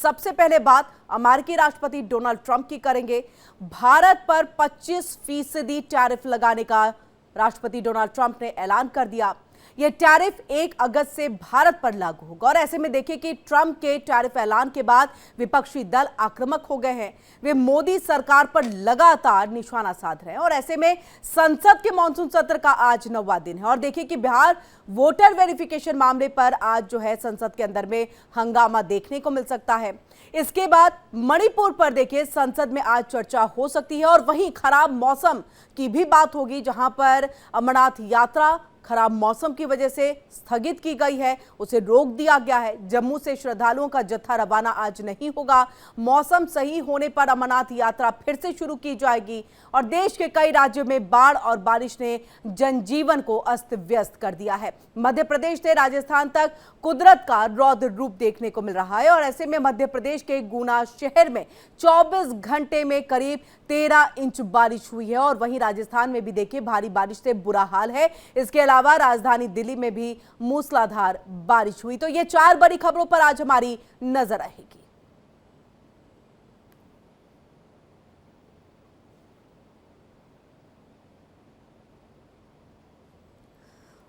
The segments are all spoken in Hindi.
सबसे पहले बात अमेरिकी राष्ट्रपति डोनाल्ड ट्रंप की करेंगे। भारत पर 25% टैरिफ लगाने का राष्ट्रपति डोनाल्ड ट्रंप ने ऐलान कर दिया। यह टैरिफ 1 अगस्त से भारत पर लागू होगा और ऐसे में देखिए कि ट्रंप के टैरिफ ऐलान के बाद विपक्षी दल आक्रामक हो गए हैं। वे मोदी सरकार पर लगातार निशाना साध रहे हैं और ऐसे में संसद के मॉनसून सत्र का आज 9वां दिन है और देखिए कि बिहार वोटर वेरिफिकेशन मामले पर आज जो है संसद के अंदर में हंगामा देखने को मिल सकता है। इसके बाद मणिपुर पर देखिए संसद में आज चर्चा हो सकती है और वहीं खराब मौसम की भी बात होगी, जहां पर अमरनाथ यात्रा खराब मौसम की वजह से स्थगित की गई है, उसे रोक दिया गया है। जम्मू से श्रद्धालुओं का जत्था रवाना आज नहीं होगा। मौसम सही होने पर अमरनाथ यात्रा फिर से शुरू की जाएगी और देश के कई राज्यों में बाढ़ और बारिश ने जनजीवन को अस्त व्यस्त कर दिया है। मध्य प्रदेश से राजस्थान तक कुदरत का रौद्र रूप देखने को मिल रहा है और ऐसे में मध्य प्रदेश के गुना शहर में 24 घंटे में करीब 13 इंच बारिश हुई है और वहीं राजस्थान में भी देखिए भारी बारिश से बुरा हाल है। इसके अलावा राजधानी दिल्ली में भी मूसलाधार बारिश हुई। तो ये 4 बड़ी खबरों पर आज हमारी नजर रहेगी।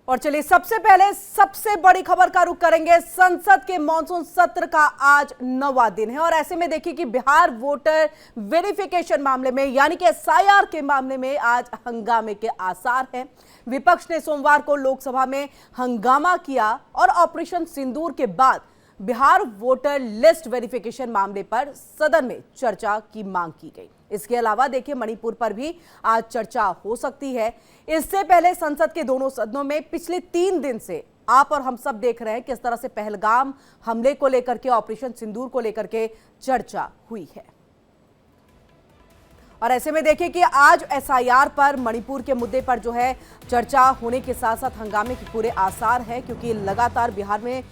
और चलिए सबसे पहले सबसे बड़ी खबर का रुख करेंगे। संसद के मॉनसून सत्र का आज 9वां दिन है और ऐसे में देखिए कि बिहार वोटर वेरिफिकेशन मामले में यानी कि एसआईआर के मामले में आज हंगामे के आसार हैं। विपक्ष ने सोमवार को लोकसभा में हंगामा किया और ऑपरेशन सिंदूर के बाद बिहार वोटर लिस्ट वेरिफिकेशन मामले पर सदन में चर्चा की मांग की गई। इसके अलावा देखिए मणिपुर पर भी आज चर्चा हो सकती है। इससे पहले संसद के दोनों सदनों में पिछले 3 दिन से आप और हम सब देख रहे हैं किस तरह से पहलगाम हमले को लेकर के, ऑपरेशन सिंदूर को लेकर के चर्चा हुई है। और ऐसे में देखिए कि आज एसआईआर पर मणिपुर के मुद्दे पर जो है चर्चा होने के साथ साथ हंगामे के पूरे आसार हैं, क्योंकि लगातार बिहार में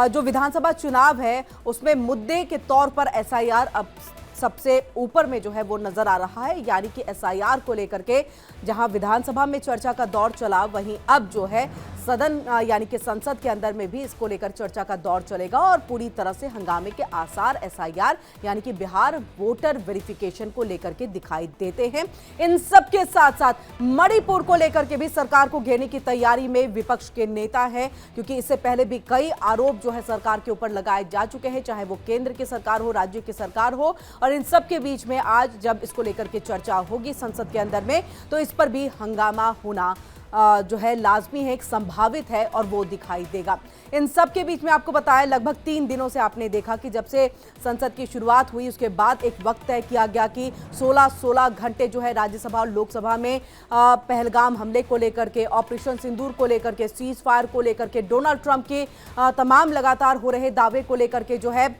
जो विधानसभा चुनाव है उसमें मुद्दे के तौर पर एसआईआर अब सबसे ऊपर में जो है वो नजर आ रहा है। यानी कि एसआईआर को लेकर के जहां विधानसभा में चर्चा का दौर चला, वहीं अब जो है सदन यानी कि संसद के अंदर में भी इसको लेकर चर्चा का दौर चलेगा और पूरी तरह से हंगामे के आसार एसआईआर यानी कि बिहार वोटर वेरिफिकेशन को लेकर के दिखाई देते हैं। इन सब के साथ साथ मणिपुर को लेकर के भी सरकार को घेरने की तैयारी में विपक्ष के नेता हैं, क्योंकि इससे पहले भी कई आरोप जो है सरकार के ऊपर लगाए जा चुके हैं, चाहे वो केंद्र की सरकार हो, राज्य की सरकार हो। और इन सब के बीच में आज जब इसको लेकर के चर्चा होगी संसद के अंदर में, तो इस पर भी हंगामा होना जो है लाजमी है, एक संभावित है और वो दिखाई देगा। इन सब के बीच में आपको बताया लगभग 3 दिनों से आपने देखा कि जब से संसद की शुरुआत हुई उसके बाद एक वक्त तय किया गया कि 16 घंटे जो है राज्यसभा और लोकसभा में पहलगाम हमले को लेकर के, ऑपरेशन सिंदूर को लेकर के, सीज फायर को लेकर के, डोनाल्ड ट्रंप के तमाम लगातार हो रहे दावे को लेकर के जो है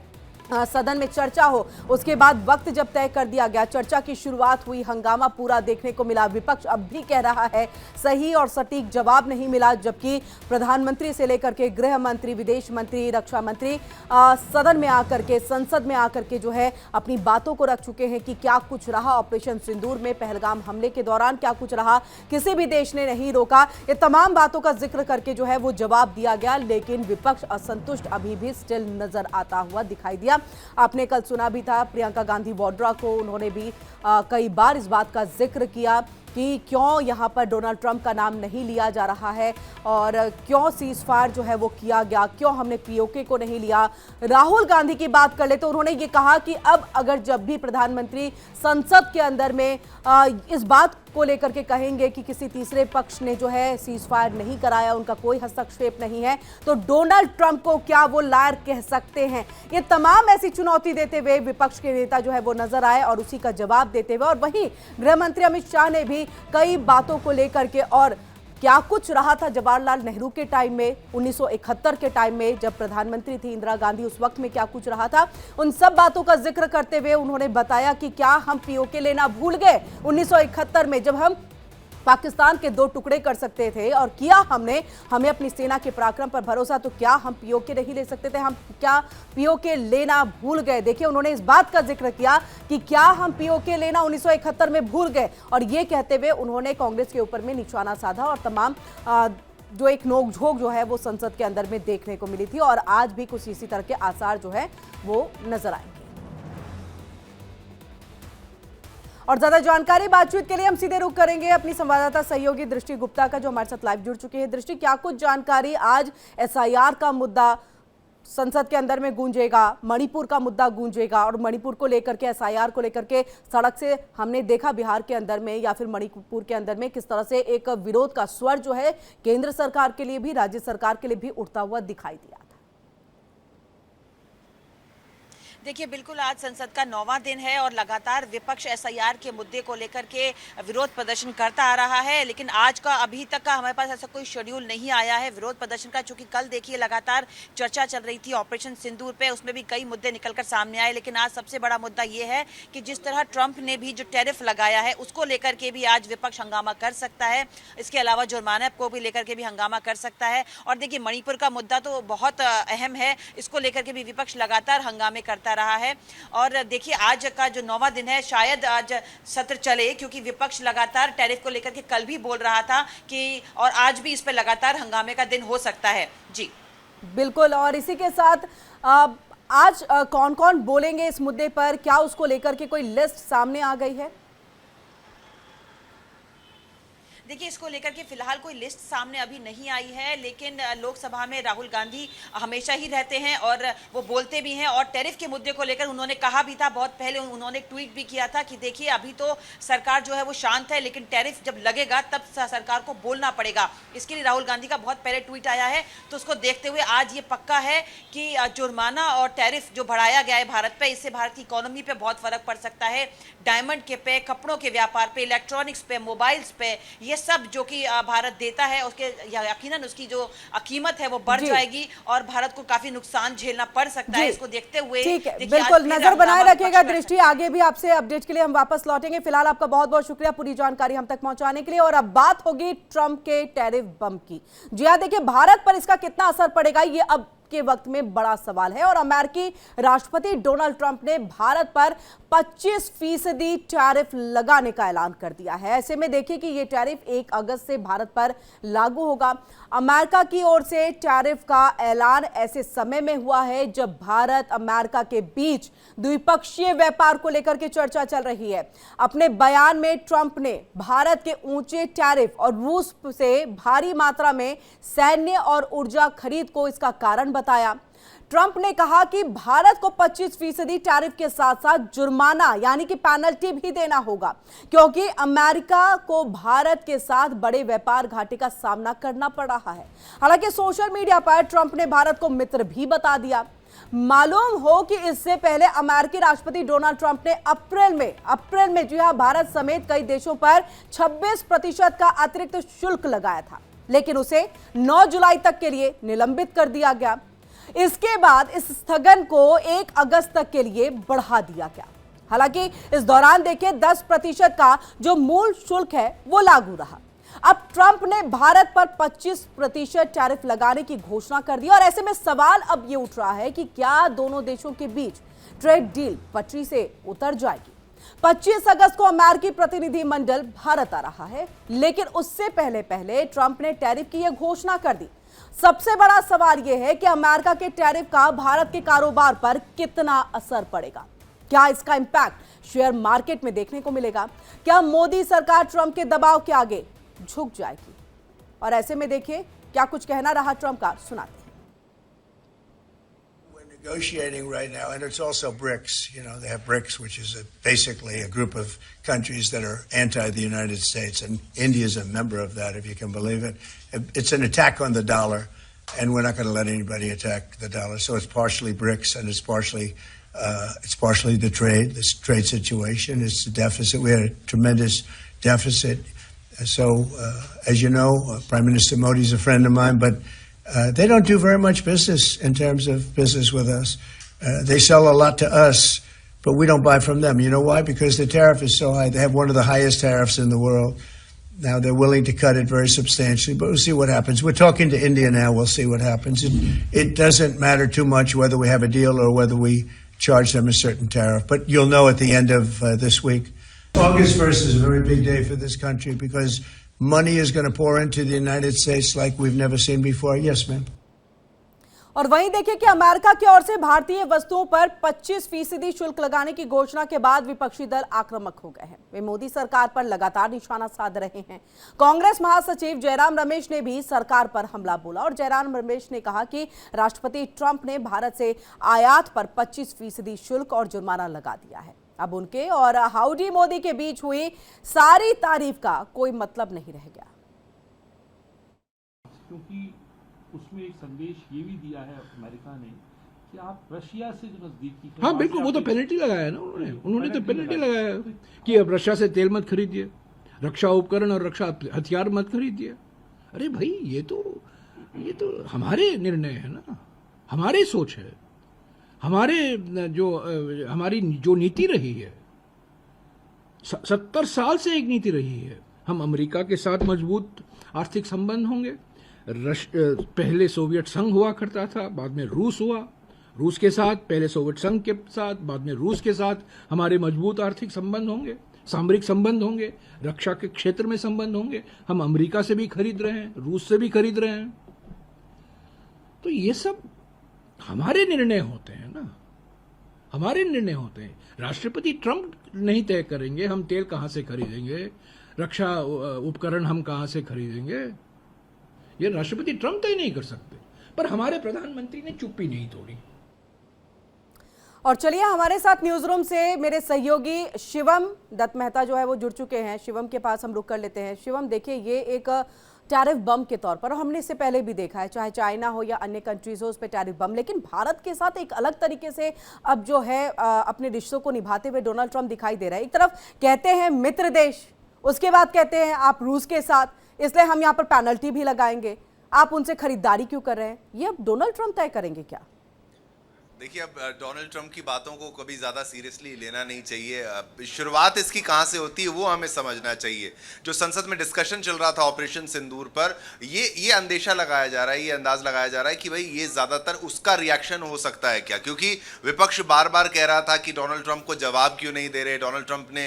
सदन में चर्चा हो। उसके बाद वक्त जब तय कर दिया गया, चर्चा की शुरुआत हुई, हंगामा पूरा देखने को मिला। विपक्ष अब भी कह रहा है सही और सटीक जवाब नहीं मिला, जबकि प्रधानमंत्री से लेकर के गृह मंत्री, विदेश मंत्री, रक्षा मंत्री सदन में आकर के, संसद में आकर के जो है अपनी बातों को रख चुके हैं कि क्या कुछ रहा ऑपरेशन सिंदूर में, पहलगाम हमले के दौरान क्या कुछ रहा, किसी भी देश ने नहीं रोका। ये तमाम बातों का जिक्र करके जो है वो जवाब दिया गया, लेकिन विपक्ष असंतुष्ट अभी भी स्टिल नजर आता हुआ दिखाई दिया। आपने कल सुना भी था प्रियंका गांधी वाड्रा को, उन्होंने भी कई बार इस बात का जिक्र किया कि क्यों यहां पर डोनाल्ड ट्रंप का नाम नहीं लिया जा रहा है और क्यों सीज फायर जो है वो किया गया, क्यों हमने पीओके को नहीं लिया। राहुल गांधी की बात कर ले तो उन्होंने ये कहा कि अब अगर जब भी प्रधानमंत्री संसद के अंदर में इस बात को लेकर के कहेंगे कि किसी तीसरे पक्ष ने जो है सीज फायर नहीं कराया, उनका कोई हस्तक्षेप नहीं है, तो डोनाल्ड ट्रंप को क्या वो लायर कह सकते हैं। ये तमाम ऐसी चुनौती देते हुए विपक्ष के नेता जो है वो नजर आए और उसी का जवाब देते हुए, और वहीं गृह मंत्री अमित शाह ने भी कई बातों को लेकर के, और क्या कुछ रहा था जवाहरलाल नेहरू के टाइम में, 1971 के टाइम में जब प्रधानमंत्री थी इंदिरा गांधी, उस वक्त में क्या कुछ रहा था, उन सब बातों का जिक्र करते हुए उन्होंने बताया कि क्या हम पीओके लेना भूल गए 1971 में, जब हम पाकिस्तान के 2 टुकड़े कर सकते थे और किया हमने, हमें अपनी सेना के पराक्रम पर भरोसा, तो क्या हम पीओके नहीं ले सकते थे, हम क्या पीओके लेना भूल गए। देखिए उन्होंने इस बात का जिक्र किया कि क्या हम पीओके लेना 1971 में भूल गए, और ये कहते हुए उन्होंने कांग्रेस के ऊपर में निशाना साधा और तमाम जो एक नोकझोंक जो है वो संसद के अंदर में देखने को मिली थी और आज भी कुछ इसी तरह के आसार जो है वो नजर आएंगे। और ज्यादा जानकारी बातचीत के लिए हम सीधे रुख करेंगे अपनी संवाददाता सहयोगी दृष्टि गुप्ता का, जो हमारे साथ लाइव जुड़ चुकी है। दृष्टि, क्या कुछ जानकारी? आज एसआईआर का मुद्दा संसद के अंदर में गूंजेगा, मणिपुर का मुद्दा गूंजेगा और मणिपुर को लेकर के, एसआईआर को लेकर के सड़क से हमने देखा बिहार के अंदर में या फिर मणिपुर के अंदर में किस तरह से एक विरोध का स्वर जो है केंद्र सरकार के लिए भी, राज्य सरकार के लिए भी उठता हुआ दिखाई दिया। देखिए, बिल्कुल आज संसद का 9वां दिन है और लगातार विपक्ष एसआईआर के मुद्दे को लेकर के विरोध प्रदर्शन करता आ रहा है, लेकिन आज का अभी तक का हमारे पास ऐसा कोई शेड्यूल नहीं आया है विरोध प्रदर्शन का। चूंकि कल देखिए लगातार चर्चा चल रही थी ऑपरेशन सिंदूर पे, उसमें भी कई मुद्दे निकलकर सामने आए, लेकिन आज सबसे बड़ा मुद्दा ये है कि जिस तरह ट्रंप ने भी जो टैरिफ लगाया है उसको लेकर के भी आज विपक्ष हंगामा कर सकता है। इसके अलावा जुर्माना को भी लेकर के भी हंगामा कर सकता है। और देखिए, मणिपुर का मुद्दा तो बहुत अहम है, इसको लेकर के भी विपक्ष लगातार हंगामे करता रहा है। और देखिए, आज का जो 9वां दिन है, शायद आज सत्र चले, क्योंकि विपक्ष लगातार टैरिफ को लेकर के कल भी बोल रहा था कि और आज भी इस पर लगातार हंगामे का दिन हो सकता है। जी बिल्कुल। और इसी के साथ आज कौन कौन बोलेंगे इस मुद्दे पर, क्या उसको लेकर के कोई लिस्ट सामने आ गई है? देखिए, इसको लेकर के फिलहाल कोई लिस्ट सामने अभी नहीं आई है, लेकिन लोकसभा में राहुल गांधी हमेशा ही रहते हैं और वो बोलते भी हैं। और टैरिफ के मुद्दे को लेकर उन्होंने कहा भी था, बहुत पहले उन्होंने एक ट्वीट भी किया था कि देखिए अभी तो सरकार जो है वो शांत है, लेकिन टैरिफ जब लगेगा तब सरकार को बोलना पड़ेगा। इसके लिए राहुल गांधी का बहुत पहले ट्वीट आया है, तो उसको देखते हुए आज ये पक्का है कि जुर्माना और टैरिफ जो बढ़ाया गया है भारत पे, इससे भारत की इकोनॉमी पे बहुत फर्क पड़ सकता है। डायमंड के पे, कपड़ों के व्यापार पे, इलेक्ट्रॉनिक्स पे, मोबाइल्स पे, ये सब जो कि भारत देता है उसके यकीनन उसकी जो कीमत है वो बढ़ जाएगी और भारत को काफी नुकसान झेलना पड़ सकता है। इसको देखते हुए बिल्कुल नजर बनाए रखिएगा दृष्टि, आगे भी आपसे अपडेट के लिए हम वापस लौटेंगे। फिलहाल आपका बहुत बहुत शुक्रिया पूरी जानकारी हम तक पहुंचाने के लिए। और अब बात होगी ट्रंप के टैरिफ बम की। जी हाँ, देखिए भारत पर इसका कितना असर पड़ेगा ये अब के वक्त में बड़ा सवाल है। और अमेरिकी राष्ट्रपति डोनाल्ड ट्रंप ने भारत पर 25% टैरिफ लगाने का ऐलान कर दिया है। ऐसे में देखिए कि ये टैरिफ 1 अगस्त से भारत पर लागू होगा। अमेरिका की ओर से टैरिफ का ऐलान ऐसे समय में हुआ है जब भारत अमेरिका के बीच द्विपक्षीय व्यापार को लेकर के चर्चा चल रही है। अपने बयान में ट्रंप ने भारत के ऊंचे टैरिफ और रूस से भारी मात्रा में सैन्य और ऊर्जा खरीद को इसका कारण बताया। ट्रंप ने कहा कि भारत को 25% टैरिफ के साथ साथ जुर्माना यानी कि पेनल्टी भी देना होगा, क्योंकि अमेरिका को भारत के साथ बड़े व्यापार घाटे का सामना करना पड़ रहा है। हालांकि सोशल मीडिया पर ट्रंप ने भारत को मित्र भी बता दिया। मालूम हो कि इससे पहले अमेरिकी राष्ट्रपति डोनाल्ड ट्रंप ने अप्रैल में जी हां, भारत समेत कई देशों पर 26% का अतिरिक्त शुल्क लगाया था, लेकिन उसे 9 जुलाई तक के लिए निलंबित कर दिया गया। इसके बाद इस स्थगन को 1 अगस्त तक के लिए बढ़ा दिया गया। हालांकि इस दौरान देखिए 10% का जो मूल शुल्क है वो लागू रहा। अब ट्रंप ने भारत पर 25% टैरिफ लगाने की घोषणा कर दी और ऐसे में सवाल अब ये उठ रहा है कि क्या दोनों देशों के बीच ट्रेड डील पटरी से उतर जाएगी। 25 अगस्त को अमेरिकी प्रतिनिधिमंडल भारत आ रहा है, लेकिन उससे पहले ट्रंप ने टैरिफ की यह घोषणा कर दी। सबसे बड़ा सवाल यह है कि अमेरिका के टैरिफ का भारत के कारोबार पर कितना असर पड़ेगा। क्या इसका इंपैक्ट शेयर मार्केट में देखने को मिलेगा? क्या मोदी सरकार ट्रंप के दबाव के आगे झुक जाएगी? और ऐसे में देखिए क्या कुछ कहना रहा ट्रंप का, सुनाते हैं। Negotiating right now, and it's also BRICS. You know, they have BRICS, which is basically a group of countries that are anti the United States, and India is a member of that, if you can believe it. It's an attack on the dollar, and we're not going to let anybody attack the dollar. So it's partially BRICS, and it's partially the trade, this trade situation. It's the deficit. We had a tremendous deficit. So, as you know, Prime Minister Modi is a friend of mine, but they don't do very much business in terms of business with us. They sell a lot to us, but we don't buy from them. You know why? Because the tariff is so high. They have one of the highest tariffs in the world. Now they're willing to cut it very substantially, but we'll see what happens. We're talking to India now. We'll see what happens. It doesn't matter too much whether we have a deal or whether we charge them a certain tariff, but you'll know at the end of this week. August 1st is a very big day for this country because money is going to pour into the United States like we've never seen before? Yes, ma'am. और वहीं देखिए कि अमेरिका की ओर से भारतीय वस्तुओं पर 25% शुल्क लगाने की घोषणा के बाद विपक्षी दल आक्रामक हो गए हैं। वे मोदी सरकार पर लगातार निशाना साध रहे हैं। कांग्रेस महासचिव जयराम रमेश ने भी सरकार पर हमला बोला और जयराम रमेश ने कहा कि राष्ट्रपति ट्रंप ने भारत से आयात पर 25% शुल्क और जुर्माना लगा दिया है। अब उनके और हाउडी मोदी के बीच हुई सारी तारीफ का कोई मतलब नहीं रह गया, क्योंकि उसमें एक संदेश ये भी दिया है अमेरिका ने कि आप रशिया से जो नजदीकी है। हाँ बिल्कुल, वो तो पेनल्टी लगाया ना उन्होंने तो पेनल्टी लगाया कि अब रशिया से तेल मत खरीदिए, रक्षा उपकरण और रक्षा हथियार मत खरीदिए। अरे भाई ये तो हमारे निर्णय है ना, हमारी सोच है, हमारी जो नीति रही है, 70 साल से एक नीति रही है। हम अमेरिका के साथ मजबूत आर्थिक संबंध होंगे। पहले सोवियत संघ हुआ करता था, बाद में रूस हुआ, रूस के साथ पहले सोवियत संघ के साथ, बाद में रूस के साथ हमारे मजबूत आर्थिक संबंध होंगे, सामरिक संबंध होंगे, रक्षा के क्षेत्र में संबंध होंगे। हम अमेरिका से भी खरीद रहे हैं, रूस से भी खरीद रहे हैं। तो ये सब हमारे निर्णय होते हैं ना, हमारे निर्णय होते हैं। राष्ट्रपति ट्रंप नहीं तय करेंगे हम तेल कहां से खरीदेंगे, रक्षा उपकरण हम कहां से खरीदेंगे, ये राष्ट्रपति ट्रंप तय नहीं कर सकते। पर हमारे प्रधानमंत्री ने चुप्पी नहीं तोड़ी। और चलिए हमारे साथ न्यूज रूम से मेरे सहयोगी शिवम दत्त मेहता जो है वो जुड़ चुके हैं। शिवम के पास हम रुक कर लेते हैं। शिवम, देखिए ये एक टैरिफ बम के तौर पर, और हमने इससे पहले भी देखा है, चाहे चाइना हो या अन्य कंट्रीज हो, उस पर टैरिफ बम, लेकिन भारत के साथ एक अलग तरीके से अब जो है अपने रिश्तों को निभाते हुए डोनाल्ड ट्रंप दिखाई दे रहा है। एक तरफ कहते हैं मित्र देश, उसके बाद कहते हैं आप रूस के साथ, इसलिए हम यहाँ पर पेनल्टी भी लगाएंगे, आप उनसे खरीदारी क्यों कर रहे हैं, ये अब डोनाल्ड ट्रंप तय करेंगे क्या? देखिए, अब डोनाल्ड ट्रंप की बातों को कभी ज़्यादा सीरियसली लेना नहीं चाहिए। शुरुआत इसकी कहाँ से होती है वो हमें समझना चाहिए। जो संसद में डिस्कशन चल रहा था ऑपरेशन सिंदूर पर, ये अंदेशा लगाया जा रहा है, ये अंदाज लगाया जा रहा है कि भाई ये ज़्यादातर उसका रिएक्शन हो सकता है क्या, क्योंकि विपक्ष बार बार कह रहा था कि डोनाल्ड ट्रंप को जवाब क्यों नहीं दे रहे, डोनाल्ड ट्रंप ने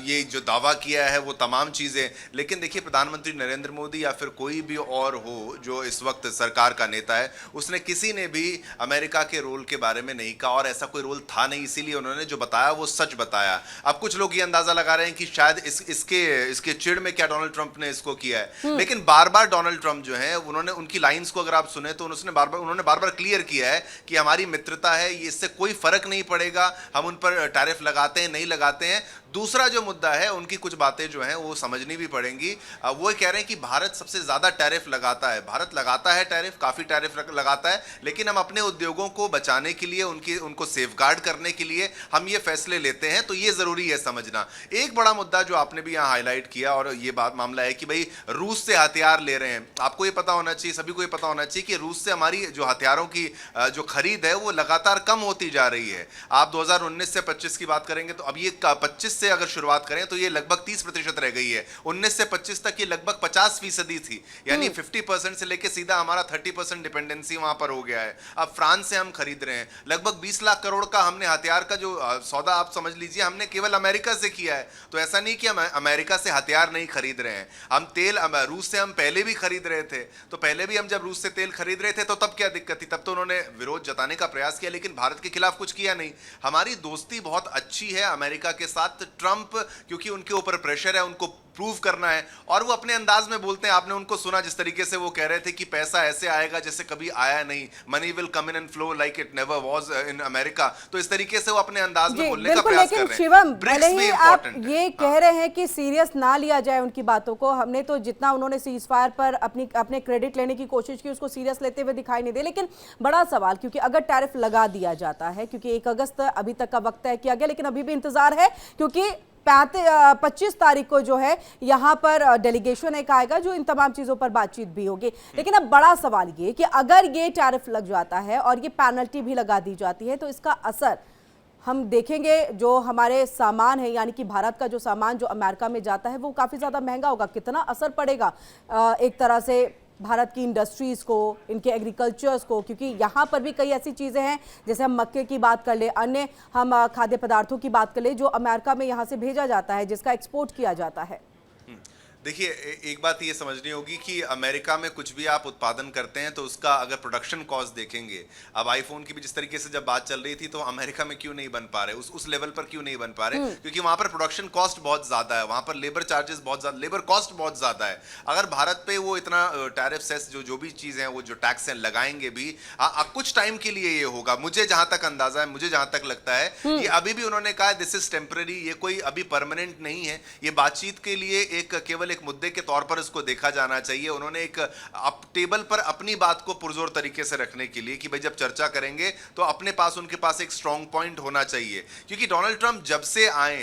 ये जो दावा किया है वो तमाम चीज़ें। लेकिन देखिए, प्रधानमंत्री नरेंद्र मोदी या फिर कोई भी और हो जो इस वक्त सरकार का नेता है, उसने किसी ने भी अमेरिका के रोल के बारे में नहीं कहा, और ऐसा कोई रोल था नहीं, इसीलिए उन्होंने जो बताया वो सच बताया। अब कुछ लोग ये अंदाजा लगा रहे हैं कि शायद इसके चिढ़ में क्या डोनाल्ड ट्रंप ने इसको किया है। लेकिन बार बार डोनाल्ड ट्रंप जो है, उन्होंने उनकी लाइंस को अगर आप सुने तो उन्होंने बार बार क्लियर किया है कि हमारी मित्रता है, ये इससे कोई फर्क नहीं पड़ेगा हम उन पर टैरिफ लगाते हैं नहीं लगाते हैं। दूसरा जो मुद्दा है, उनकी कुछ बातें जो हैं वो समझनी भी पड़ेंगी। वो कह रहे हैं कि भारत सबसे ज़्यादा टैरिफ लगाता है, भारत लगाता है टैरिफ, काफ़ी टैरिफ लगाता है, लेकिन हम अपने उद्योगों को बचाने के लिए, उनको सेफगार्ड करने के लिए हम ये फैसले लेते हैं। तो ये ज़रूरी है समझना। एक बड़ा मुद्दा जो आपने भी यहाँ हाईलाइट किया, और ये बात मामला है कि भाई रूस से हथियार ले रहे हैं। आपको ये पता होना चाहिए, सभी को ये पता होना चाहिए कि रूस से हमारी जो हथियारों की जो खरीद है वो लगातार कम होती जा रही है। आप 2019 से 25 की बात करेंगे तो अब ये 25 से अगर शुरुआत करें तो ये लगभग 30% रह गई है। 19 से 25 तक ये लगभग 50% थी, यानी 50% से लेके सीधा हमारा 30% डिपेंडेंसी वहां पर हो गया है। अब फ्रांस से हम खरीद रहे हैं, लगभग 20 लाख करोड़ का हमने हथियार का जो सौदा आप समझ लीजिए हमने केवल अमेरिका से किया है। तो ऐसा नहीं कि हम अमेरिका से हथियार नहीं खरीद रहे हैं, हम तेल रूस से हम पहले भी खरीद रहे थे। तो पहले भी हम जब रूस से तेल खरीद रहे थे तो तब क्या दिक्कत थी, तब तो उन्होंने विरोध जताने का प्रयास किया, लेकिन भारत के खिलाफ कुछ किया नहीं। हमारी दोस्ती बहुत अच्छी है अमेरिका के साथ। ट्रंप क्योंकि उनके ऊपर प्रेशर है, उनको प्रूव करना है, और वो अपने अंदाज में बोलते हैं। आपने उनको सुना जिस तरीके से वो कह रहे थे कि पैसा ऐसे आएगा जैसे कभी आया नहीं, money will come in and flow like it never was in America. तो इस तरीके से वो अपने अंदाज में बोलने का प्रयास कर रहे हैं। शिवम, भले ही आप ये कह रहे हैं कि सीरियस ना लिया जाए उनकी बातों को, हमने तो जितना उन्होंने सीज फायर पर अपने क्रेडिट लेने की कोशिश की उसको सीरियस लेते हुए दिखाई नहीं दे। लेकिन बड़ा सवाल, क्योंकि अगर टैरिफ लगा दिया जाता है, क्योंकि 1 अगस्त अभी तक का वक्त तय किया गया, लेकिन अभी भी इंतजार है, क्योंकि 25 तारीख को जो है यहाँ पर डेलीगेशन एक आएगा जो इन तमाम चीजों पर बातचीत भी होगी। लेकिन अब बड़ा सवाल ये कि अगर ये टैरिफ लग जाता है और ये पेनल्टी भी लगा दी जाती है तो इसका असर हम देखेंगे। जो हमारे सामान है, यानी कि भारत का जो सामान जो अमेरिका में जाता है वो काफी ज्यादा महंगा होगा। कितना असर पड़ेगा एक तरह से भारत की इंडस्ट्रीज को, इनके एग्रीकल्चर्स को, क्योंकि यहाँ पर भी कई ऐसी चीज़ें हैं, जैसे हम मक्के की बात कर ले, अन्य हम खाद्य पदार्थों की बात कर ले, जो अमेरिका में यहाँ से भेजा जाता है, जिसका एक्सपोर्ट किया जाता है। देखिए एक बात ये समझनी होगी कि अमेरिका में कुछ भी आप उत्पादन करते हैं तो उसका अगर प्रोडक्शन कॉस्ट देखेंगे, अब आईफोन की भी जिस तरीके से जब बात चल रही थी तो अमेरिका में क्यों नहीं बन पा रहे, उस लेवल पर क्यों नहीं बन पा रहे, क्योंकि वहां पर प्रोडक्शन कॉस्ट बहुत ज्यादा है, वहां पर लेबर चार्जेस बहुत ज्यादा, लेबर कॉस्ट बहुत ज्यादा है। अगर भारत पे वो इतना टैरिफ सेस जो भी चीज है, वो जो टैक्स है लगाएंगे भी, कुछ टाइम के लिए ये होगा, मुझे जहां तक अंदाजा है, मुझे जहां तक लगता है, ये अभी भी उन्होंने कहा दिस इज टेम्पररी, ये कोई अभी परमानेंट नहीं है, ये बातचीत के लिए एक केवल एक मुद्दे के तौर पर इसको देखा जाना चाहिए। उन्होंने एक टेबल पर अपनी बात को पुरजोर तरीके से रखने के लिए कि भाई जब चर्चा करेंगे तो अपने पास उनके पास एक स्ट्रांग पॉइंट होना चाहिए, क्योंकि डोनाल्ड ट्रंप जब से आए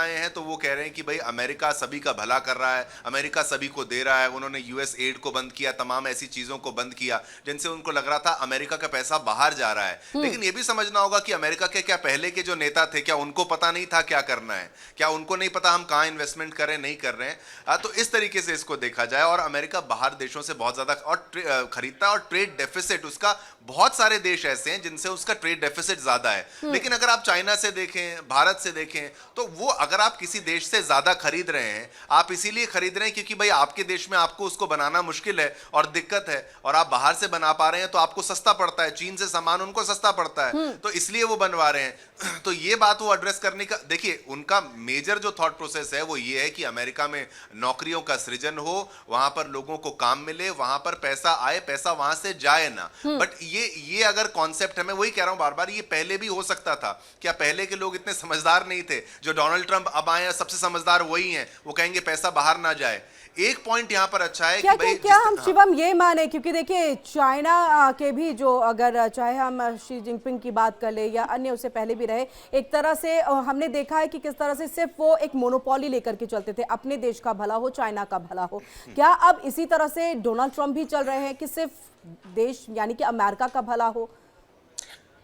हैं तो वो कह रहे हैं कि भाई अमेरिका सभी का भला कर रहा है, अमेरिका सभी को दे रहा है। उन्होंने यूएस एड को बंद किया, तमाम ऐसी चीजों को बंद किया जिनसे उनको लग रहा था अमेरिका का पैसा बाहर जा रहा है। लेकिन ये भी समझना होगा कि अमेरिका के क्या पहले के जो नेता थे, क्या उनको पता नहीं था क्या करना है, क्या उनको नहीं पता हम कहां इन्वेस्टमेंट करें, नहीं कर रहे हैं। तो इस तरीके से इसको देखा जाए, और अमेरिका बाहर देशों से बहुत ज्यादा और खरीदता है, और ट्रेड डेफिसिट उसका, बहुत सारे देश ऐसे हैं जिनसे उसका ट्रेड डेफिसिट ज्यादा है। लेकिन अगर आप चाइना से देखें, भारत से देखें, तो वो अगर आप किसी देश से ज्यादा खरीद रहे हैं, आप इसीलिए खरीद रहे हैं क्योंकि भाई आपके देश में आपको उसको बनाना मुश्किल है और दिक्कत है, और आप बाहर से बना पा रहे हैं तो आपको सस्ता पड़ता है, चीन से सामान उनको सस्ता पड़ता है, तो इसलिए वो बनवा रहे हैं। तो ये बात वो एड्रेस करने का, देखिए उनका मेजर जो थॉट प्रोसेस है वो ये है कि अमेरिका में नौकरियों का सृजन हो, वहां पर लोगों को काम मिले, वहां पर पैसा आए, पैसा वहां से जाए ना। बट ये अगर कॉन्सेप्ट है, मैं वही कह रहा हूं बार बार, ये पहले भी हो सकता था। क्या पहले के लोग इतने समझदार नहीं थे? जो डोनाल्ड ट्रंप अब आए हैं सबसे समझदार वही हैं, वो कहेंगे पैसा बाहर ना जाए। एक पॉइंट यहां पर अच्छा है क्या कि भाई क्या हम शिवम ये माने, क्योंकि देखिए चाइना के भी जो, अगर चाहे हम शी जिनपिंग की बात कर ले या अन्य उससे पहले भी रहे, एक तरह से हमने देखा है कि किस तरह से सिर्फ वो एक मोनोपोली लेकर के चलते थे, अपने देश का भला हो, चाइना का भला हो। क्या अब इसी तरह से डोनाल्ड ट्रंप भी चल रहे हैं कि सिर्फ देश यानी कि अमेरिका का भला हो?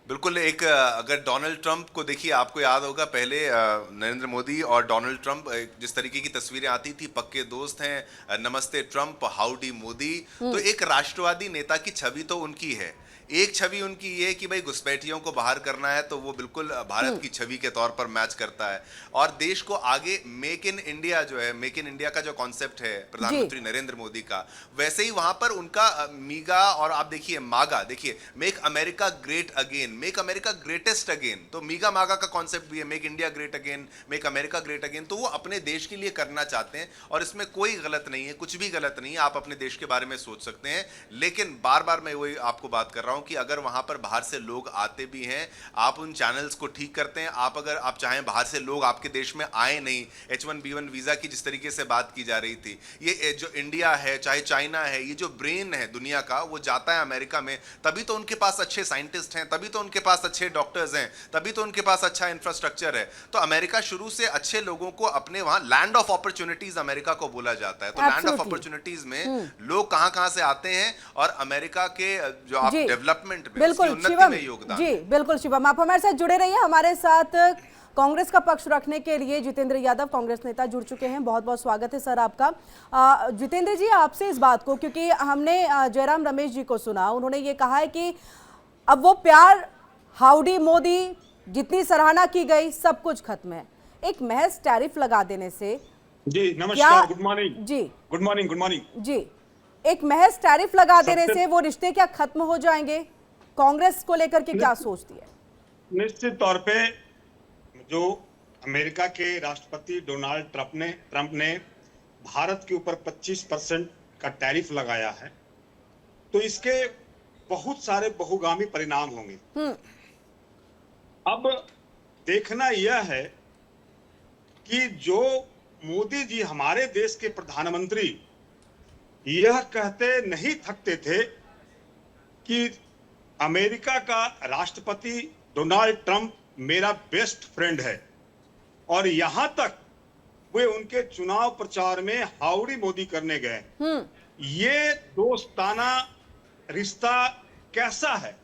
बिल्कुल। एक अगर डोनाल्ड ट्रंप को देखिए, आपको याद होगा पहले नरेंद्र मोदी और डोनाल्ड ट्रंप जिस तरीके की तस्वीरें आती थी, पक्के दोस्त हैं, नमस्ते ट्रंप, हाउडी मोदी, तो एक राष्ट्रवादी नेता की छवि तो उनकी है। एक छवि उनकी ये कि भाई घुसपैठियों को बाहर करना है, तो वो बिल्कुल भारत की छवि के तौर पर मैच करता है, और देश को आगे मेक इन इंडिया जो है, मेक इन इंडिया का जो कॉन्सेप्ट है प्रधानमंत्री नरेंद्र मोदी का, वैसे ही वहां पर उनका मीगा, और आप देखिए मागा, देखिए make America great again, make America greatest again, तो मीगा मागा का कॉन्सेप्ट भी है, make India great again, make America great again. तो वो अपने देश के लिए करना चाहते हैं, और इसमें कोई गलत नहीं है, कुछ भी गलत नहीं है, आप अपने देश के बारे में सोच सकते हैं। लेकिन बार बार मैं वही आपको बात कर रहा हूं कि अगर वहां पर बाहर से लोग आते भी हैं, आप उन चैनल्स को ठीक करते हैं, अगर आप चाहें बाहर से लोग आपके देश में आए नहीं, H1B1 वीजा की जिस तरीके से बात की जा रही थी, ये जो इंडिया है चाहे चाइना है, ये जो ब्रेन है दुनिया का, वो जाता है अमेरिका में, तभी तो उनके पास अच्छे साइंटिस्ट हैं, तभी तो उनके पास अच्छे डॉक्टर्स हैं, तभी तो उनके पास अच्छा इंफ्रास्ट्रक्चर है। तो अमेरिका शुरू से अच्छे लोगों को अपने वहां लैंड ऑफ अपॉर्चुनिटीज अमेरिका को बोला जाता है। तो लैंड ऑफ अपॉर्चुनिटीज में लोग कहां से आते हैं, और अमेरिका के जो आप डेवलपमेंट में, बिल्कुल शिवम जी, बिल्कुल शिवम, आप हमारे साथ जुड़े रहिए। हमारे साथ कांग्रेस का पक्ष रखने के लिए जितेंद्र यादव, कांग्रेस नेता, जुड़ चुके हैं। बहुत बहुत स्वागत है सर आपका। जितेंद्र जी, आपसे इस बात को, क्योंकि हमने जयराम रमेश जी को सुना, उन्होंने ये कहा है कि अब वो प्यार, हाउडी मोदी, जितनी सराहना की गई, सब कुछ खत्म है। एक महज टैरिफ लगा देने से, जी नमस्कार, गुड मॉर्निंग जी, गुड मॉर्निंग, गुड मॉर्निंग जी, एक महज टैरिफ लगा देने से वो रिश्ते क्या खत्म हो जाएंगे? कांग्रेस को लेकर के क्या सोचती है? निश्चित तौर पे जो अमेरिका के राष्ट्रपति डोनाल्ड ट्रंप ने भारत के ऊपर 25% का टैरिफ लगाया है, तो इसके बहुत सारे बहुगामी परिणाम होंगे। अब देखना यह है कि जो मोदी जी हमारे देश के प्रधानमंत्री यह कहते नहीं थकते थे कि अमेरिका का राष्ट्रपति डोनाल्ड ट्रंप मेरा बेस्ट फ्रेंड है, और यहां तक वे उनके चुनाव प्रचार में हाउडी मोदी करने गए। ये दोस्ताना रिश्ता कैसा है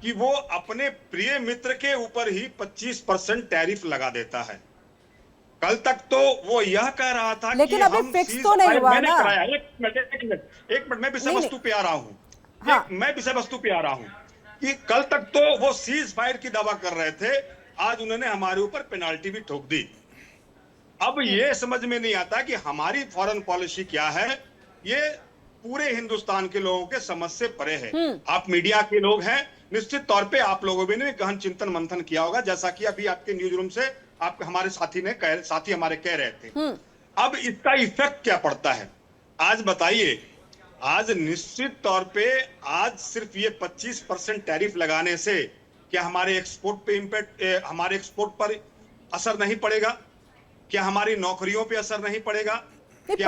कि वो अपने प्रिय मित्र के ऊपर ही 25% टैरिफ लगा देता है। कल तक तो वो यह कह रहा था, लेकिन अभी फिक्स तो नहीं हुआ ना। एक मिनट मैं विषय वस्तु पे आ रहा हूँ। हाँ। मैं विषय वस्तु पे आ रहा हूँ कि कल तक तो वो सीज फायर की दावा कर रहे थे, आज उन्होंने हमारे ऊपर पेनाल्टी भी ठोक दी। अब ये समझ में नहीं आता कि हमारी फॉरेन पॉलिसी क्या है। ये पूरे हिंदुस्तान के लोगों के समझ से परे है। आप मीडिया के लोग हैं, निश्चित तौर पे आप लोगों ने भी गहन चिंतन मंथन किया होगा, जैसा कि अभी आपके न्यूज रूम से आपके हमारे साथी हमारे कह रहे थे। अब इसका इफेक्ट क्या पड़ता है आज बताइए। आज निश्चित तौर पे आज सिर्फ ये 25% टैरिफ लगाने से क्या हमारे एक्सपोर्ट पे इम्पैक्ट, हमारे एक्सपोर्ट पर असर नहीं पड़ेगा? क्या हमारी नौकरियों पे असर नहीं पड़ेगा? नहीं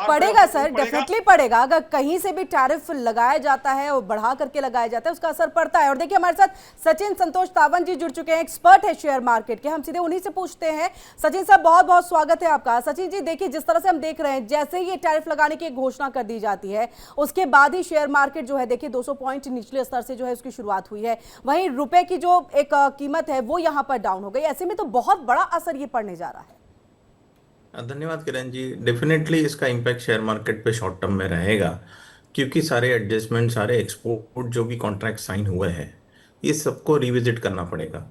पड़ेगा सर, डेफिनेटली पड़ेगा। अगर कहीं से भी टैरिफ लगाया जाता है और बढ़ा करके लगाया जाता है, उसका असर पड़ता है। और देखिए हमारे साथ सचिन संतोष तावन जी जुड़ चुके हैं, एक्सपर्ट है शेयर मार्केट के। हम सीधे उन्हीं से पूछते हैं। सचिन साहब, बहुत बहुत स्वागत है आपका। सचिन जी, देखिए जिस तरह से हम देख रहे हैं, जैसे ही ये टैरिफ लगाने की घोषणा कर दी जाती है, उसके बाद ही शेयर मार्केट जो है देखिए 200 पॉइंट निचले स्तर से जो है उसकी शुरुआत हुई है। वहीं रुपए की जो एक कीमत है वो यहाँ पर डाउन हो गई। ऐसे में तो बहुत बड़ा असर ये पड़ने जा रहा है। धन्यवाद किरण जी। डेफिनेटली इसका इम्पैक्ट शेयर मार्केट पे शॉर्ट टर्म में रहेगा, क्योंकि सारे एडजस्टमेंट, सारे एक्सपोर्ट जो भी कॉन्ट्रैक्ट साइन हुए हैं, ये सबको रिविजिट करना पड़ेगा।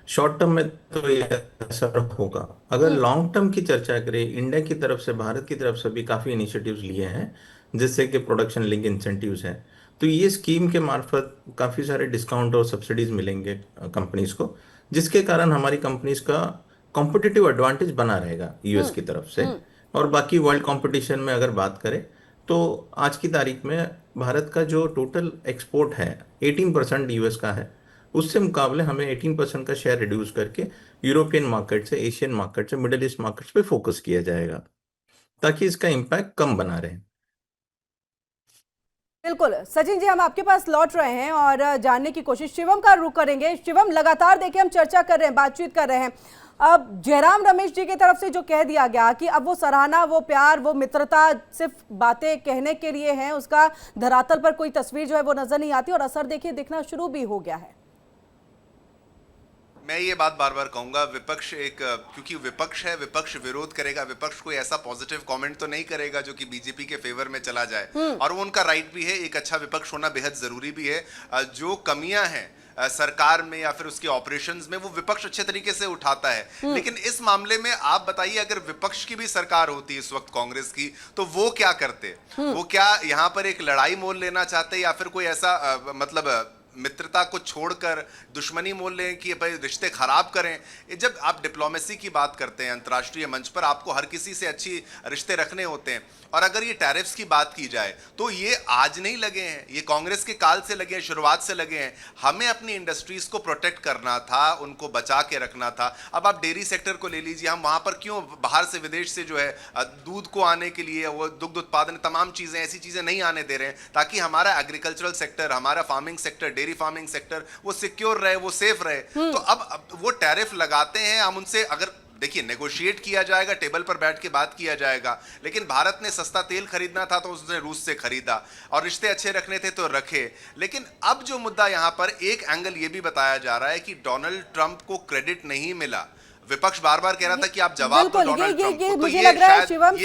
शॉर्ट टर्म में तो ये असर होगा। अगर लॉन्ग टर्म की चर्चा करें, इंडिया की तरफ से, भारत की तरफ से भी काफ़ी इनिशिएटिव्स लिए हैं, जिससे कि प्रोडक्शन लिंक इंसेंटिव्स हैं। तो ये स्कीम के मार्फत काफ़ी सारे डिस्काउंट और सब्सिडीज मिलेंगे कंपनीज को, जिसके कारण हमारी कंपनीज का कॉम्पिटिटिव एडवांटेज बना रहेगा यूएस की तरफ से। और बाकी वर्ल्ड कंपटीशन में अगर बात करें तो आज की तारीख में भारत का जो टोटल एक्सपोर्ट है 18% यूएस का है। उससे मुकाबले हमें 18% का शेयर रिड्यूस करके यूरोपियन मार्केट से, एशियन मार्केट से, मिडिल ईस्ट मार्केट्स पे फोकस किया जाएगा, ताकि इसका इम्पैक्ट कम बना रहे। बिल्कुल सचिन जी, हम आपके पास लौट रहे हैं और जानने की कोशिश शिवम का रुख करेंगे। शिवम, लगातार देखिए हम चर्चा कर रहे हैं, बातचीत कर रहे हैं। अब जयराम रमेश जी की तरफ से जो कह दिया गया कि अब वो सराहना, वो प्यार, वो मित्रता सिर्फ बातें कहने के लिए हैं, उसका धरातल पर कोई तस्वीर जो है वो नजर नहीं आती और असर देखिए दिखना शुरू भी हो गया है। मैं ये बात बार बार कहूंगा, विपक्ष क्योंकि विपक्ष है, विपक्ष विरोध करेगा। विपक्ष कोई ऐसा पॉजिटिव कमेंट तो नहीं करेगा जो कि बीजेपी के फेवर में चला जाए, और वो उनका राइट भी है। एक अच्छा विपक्ष होना बेहद जरूरी भी है। जो कमियां हैं सरकार में या फिर उसके ऑपरेशंस में, वो विपक्ष अच्छे तरीके से उठाता है। लेकिन इस मामले में आप बताइए, अगर विपक्ष की भी सरकार होती इस वक्त कांग्रेस की, तो वो क्या करते? वो क्या यहाँ पर एक लड़ाई मोल लेना चाहते, या फिर कोई ऐसा मतलब मित्रता को छोड़कर दुश्मनी मोल लें कि भाई रिश्ते खराब करें? जब आप डिप्लोमेसी की बात करते हैं अंतर्राष्ट्रीय मंच पर, आपको हर किसी से अच्छी रिश्ते रखने होते हैं। और अगर ये टैरिफ्स की बात की जाए तो ये आज नहीं लगे हैं, ये कांग्रेस के काल से लगे हैं, शुरुआत से लगे हैं। हमें अपनी इंडस्ट्रीज को प्रोटेक्ट करना था, उनको बचा के रखना था। अब आप डेयरी सेक्टर को ले लीजिए, हम वहां पर क्यों बाहर से, विदेश से जो है दूध को आने के लिए, वो दुग्ध उत्पादन, तमाम चीजें, ऐसी चीजें नहीं आने दे रहे हैं, ताकि हमारा एग्रीकल्चरल सेक्टर, हमारा farming sector, dairy farming sector वो सिक्योर रहे, वो सेफ रहे। तो अब वो टैरिफ लगाते हैं, हम उनसे अगर देखिए नेगोशिएट किया जाएगा, टेबल पर बैठ के बात किया जाएगा। लेकिन भारत ने सस्ता तेल खरीदना था तो उसने रूस से खरीदा, और रिश्ते अच्छे रखने थे तो रखे। लेकिन अब जो मुद्दा यहां पर एक एंगल ये भी बताया जा रहा है कि डोनाल्ड ट्रंप को क्रेडिट नहीं मिला। विपक्ष बार बार कह रहा था कि आप जवाब दो डोनाल्ड ट्रंप को। मुझे लग रहा है शिवम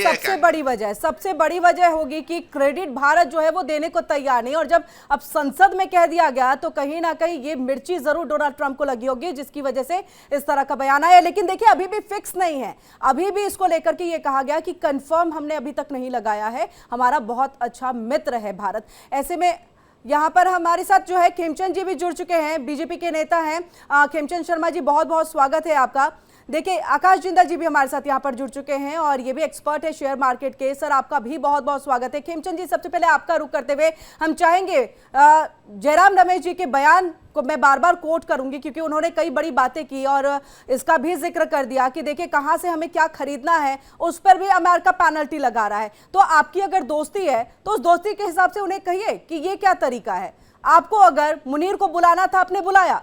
सबसे बड़ी वजह होगी कि क्रेडिट भारत जो है वो देने को तैयार नहीं। और जब अब संसद में कह दिया गया तो कहीं ना कहीं ये मिर्ची जरूर डोनाल्ड ट्रंप को लगी होगी, जिसकी वजह से इस तरह का बयान आया। लेकिन देखिए अभी भी फिक्स नहीं है, अभी भी इसको लेकर के ये कहा गया कि कंफर्म हमने अभी तक नहीं लगाया है, हमारा बहुत अच्छा मित्र है भारत। ऐसे में यहाँ पर हमारे साथ जो है खेमचंद जी भी जुड़ चुके हैं, बीजेपी के नेता हैं। खेमचंद शर्मा जी, बहुत बहुत स्वागत है आपका। देखिए आकाश जिंदल जी भी हमारे साथ यहाँ पर जुड़ चुके हैं और ये भी एक्सपर्ट है शेयर मार्केट के। सर आपका भी बहुत बहुत स्वागत है। खेमचंद जी, सबसे पहले आपका रुख करते हुए हम चाहेंगे, जयराम रमेश जी के बयान को मैं बार बार कोट करूंगी क्योंकि उन्होंने कई बड़ी बातें की और इसका भी जिक्र कर दिया कि देखिए कहाँ से हमें क्या खरीदना है, उस पर भी अमेरिका पेनल्टी लगा रहा है। तो आपकी अगर दोस्ती है तो उस दोस्ती के हिसाब से उन्हें कहिए कि ये क्या तरीका है। आपको अगर मुनीर को बुलाना था, आपने बुलाया,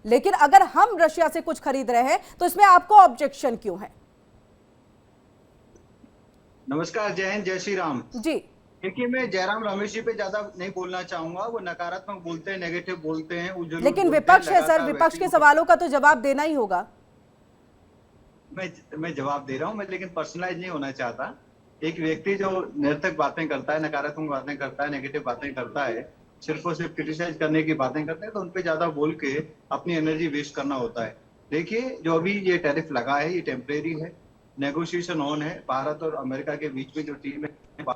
लेकिन अगर हम रशिया से कुछ खरीद रहे हैं तो इसमें आपको ऑब्जेक्शन क्यों है? नमस्कार, जय हिंद, जय श्री राम जी। देखिए मैं जयराम रमेश जी पे ज्यादा नहीं बोलना चाहूंगा, वो नकारात्मक बोलते हैं, नेगेटिव बोलते हैं, लेकिन विपक्ष है सर, विपक्ष के सवालों का तो जवाब देना ही होगा। मैं जवाब दे रहा हूँ, मैं लेकिन पर्सनलाइज नहीं होना चाहता। एक व्यक्ति जो निरर्थक बातें करता है, नकारात्मक बातें करता है, नेगेटिव बातें करता है, सिर्फ और सिर्फ क्रिटिसाइज करने की बातें करते हैं, तो उनपे ज्यादा बोल के अपनी एनर्जी वेस्ट करना होता है। देखिए जो अभी ये टैरिफ लगा है ये टेम्परेरी है, नेगोशिएशन ऑन है भारत और अमेरिका के बीच में जो टीम है।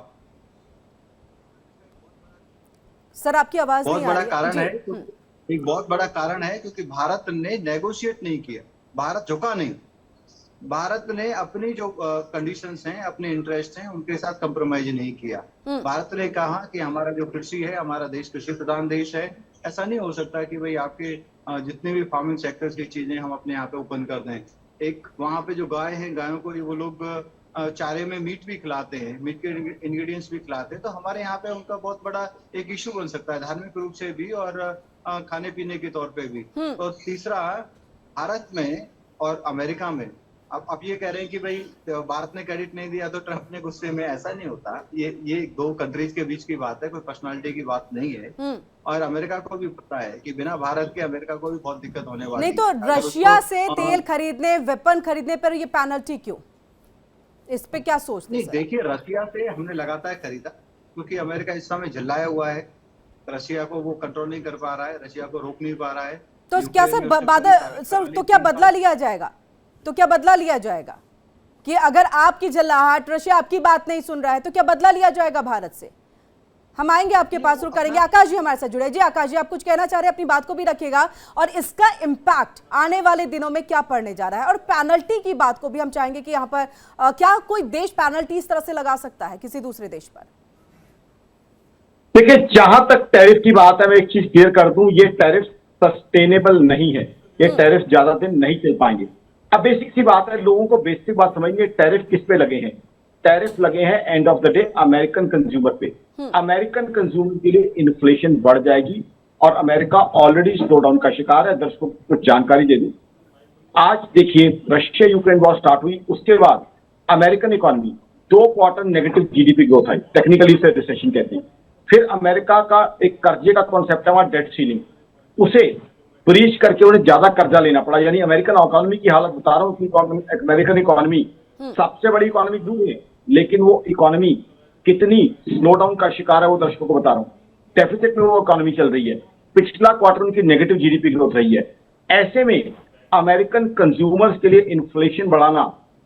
सर आपकी आवाज बहुत नहीं आ बड़ा रही कारण जी। है, एक बहुत बड़ा कारण है क्योंकि भारत ने नेगोशिएट नहीं किया, भारत झुका नहीं। भारत ने अपनी जो कंडीशंस हैं, अपने इंटरेस्ट हैं, उनके साथ कंप्रोमाइज नहीं किया। भारत ने कहा कि हमारा जो कृषि है, हमारा देश कृषि प्रधान देश है, ऐसा नहीं हो सकता कि भाई आपके जितने भी फार्मिंग सेक्टर्स की चीजें हम अपने यहाँ पे ओपन कर दें। एक वहां पे जो गाय हैं, गायों को वो लोग चारे में मीट भी खिलाते हैं, मीट के इंग्रेडिएंट्स भी खिलाते हैं, तो हमारे यहाँ पे उनका बहुत बड़ा एक इशू बन सकता है धार्मिक रूप से भी और खाने पीने के तौर पे भी। और तीसरा, भारत में और अमेरिका में अब ये कह रहे हैं कि भाई भारत ने क्रेडिट नहीं दिया तो ट्रंप ने गुस्से में, ऐसा नहीं होता। ये दो कंट्रीज के बीच की बात है, कोई पर्सनालिटी की बात नहीं है। और अमेरिका को भी पता है कि बिना भारत के अमेरिका को भी बहुत दिक्कत होने वाली है। नहीं तो रशिया से तेल खरीदने, वेपन खरीदने पर ये पेनल्टी क्यों? इस पे क्या सोचते हैं? देखिए, रशिया से हमने लगातार खरीदा क्योंकि अमेरिका इस समय झल्लाया हुआ है, रशिया को वो कंट्रोल नहीं कर पा रहा है, रशिया को रोक नहीं पा रहा है। तो क्या सर तो क्या बदला लिया जाएगा? तो क्या बदला लिया जाएगा कि अगर आपकी झल्लाहट, रशिया आपकी बात नहीं सुन रहा है, तो क्या बदला लिया जाएगा भारत से? हम आएंगे आपके पास, रुक करेंगे। आकाश जी हमारे साथ जुड़े। जी आकाश जी, आप कुछ कहना चाह रहे हैं, अपनी बात को भी रखिएगा। और इसका इम्पैक्ट आने वाले दिनों में क्या पड़ने जा रहा है? और पेनल्टी की बात को भी हम चाहेंगे कि यहाँ पर क्या कोई देश पेनल्टी इस तरह से लगा सकता है किसी दूसरे देश पर? देखिए, जहां तक टैरिफ की बात है, मैं एक चीज क्लियर कर दूं, ये टैरिफ सस्टेनेबल नहीं है, ये टैरिफ ज्यादा दिन नहीं चल पाएंगे। अब बेसिक सी बात है, लोगों को बेसिक बात समझिए, टैरिफ किस पे लगे हैं? टैरिफ लगे हैं end of the day American consumer पे। अमेरिकन कंज्यूमर के लिए इन्फ्लेशन बढ़ जाएगी और अमेरिका ऑलरेडी स्लो डाउन का शिकार है। दर्शकों को कुछ जानकारी दे दूं, आज देखिए रशिया यूक्रेन वॉर स्टार्ट हुई, उसके बाद American economy 2 quarter negative GDP growth आई, टेक्निकली इसे रिसेशन कहते हैं। फिर अमेरिका का एक कर्जे का कॉन्सेप्ट है वहां, डेट सीलिंग, उसे ब्रीच करके उन्हें ज्यादा कर्जा लेना पड़ा। यानी अमेरिकन इकोनॉमी की हालत बता रहा हूं कि अमेरिकन इकोनॉमी सबसे बड़ी इकोनॉमी दूर है, लेकिन वो इकोनॉमी कितनी स्लो डाउन का शिकार है वो दर्शकों को बता रहा हूं। डेफिसिट में वो इकोनॉमी चल रही है, पिछला क्वार्टर उनकी नेगेटिव जीडीपी ग्रोथ रही है। ऐसे में अमेरिकन कंज्यूमर्स के लिए इन्फ्लेशन बढ़ाना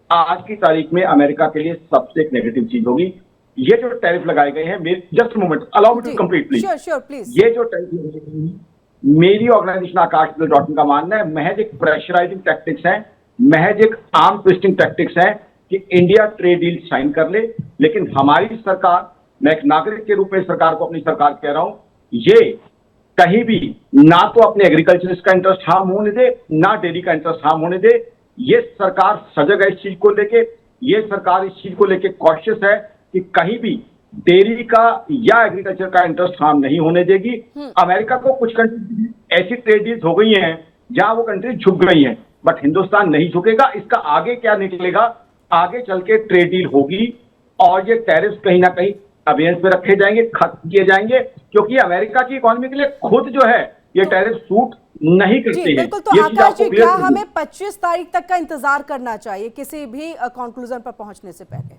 आज की तारीख में अमेरिका के लिए सबसे एक नेगेटिव चीज होगी। ये जो टैरिफ लगाए गए हैं, just moment, allow me to complete please. ये जो टैरिफ लगाए गए हैं, मेरी ऑर्गेनाइजेशन आकाश का मानना है महज एक प्रेशराइजिंग टैक्टिक्स है, महज एक आर्म ट्विस्टिंग टैक्टिक्स है कि इंडिया ट्रेड डील साइन कर ले। लेकिन हमारी सरकार, मैं एक नागरिक के रूप में सरकार को अपनी सरकार कह रहा हूं, ये कहीं भी ना तो अपने एग्रीकल्चर का इंटरेस्ट हार्म होने दे, ना डेयरी का इंटरेस्ट हार्म होने दे। ये सरकार सजग है इस चीज को लेके, ये सरकार इस चीज को लेके कॉशियस है कि कहीं भी डेयरी का या एग्रीकल्चर का इंटरेस्ट हार्म नहीं होने देगी। अमेरिका को कुछ कंट्री ऐसी ट्रेड डील्स हो गई हैं जहां वो कंट्री झुक गई हैं, बट हिंदुस्तान नहीं झुकेगा। इसका आगे क्या निकलेगा, आगे चल के ट्रेड डील होगी और ये टैरिफ कहीं ना कहीं अवेयर्स पे रखे जाएंगे, खत्म किए जाएंगे, क्योंकि अमेरिका की इकोनॉमी के लिए खुद जो है ये टैरिफ सूट नहीं करते हैं। बिल्कुल। तो आकाश जी, क्या हमें 25 तारीख तक का इंतजार करना चाहिए किसी भी कंक्लूजन पर पहुंचने से पहले?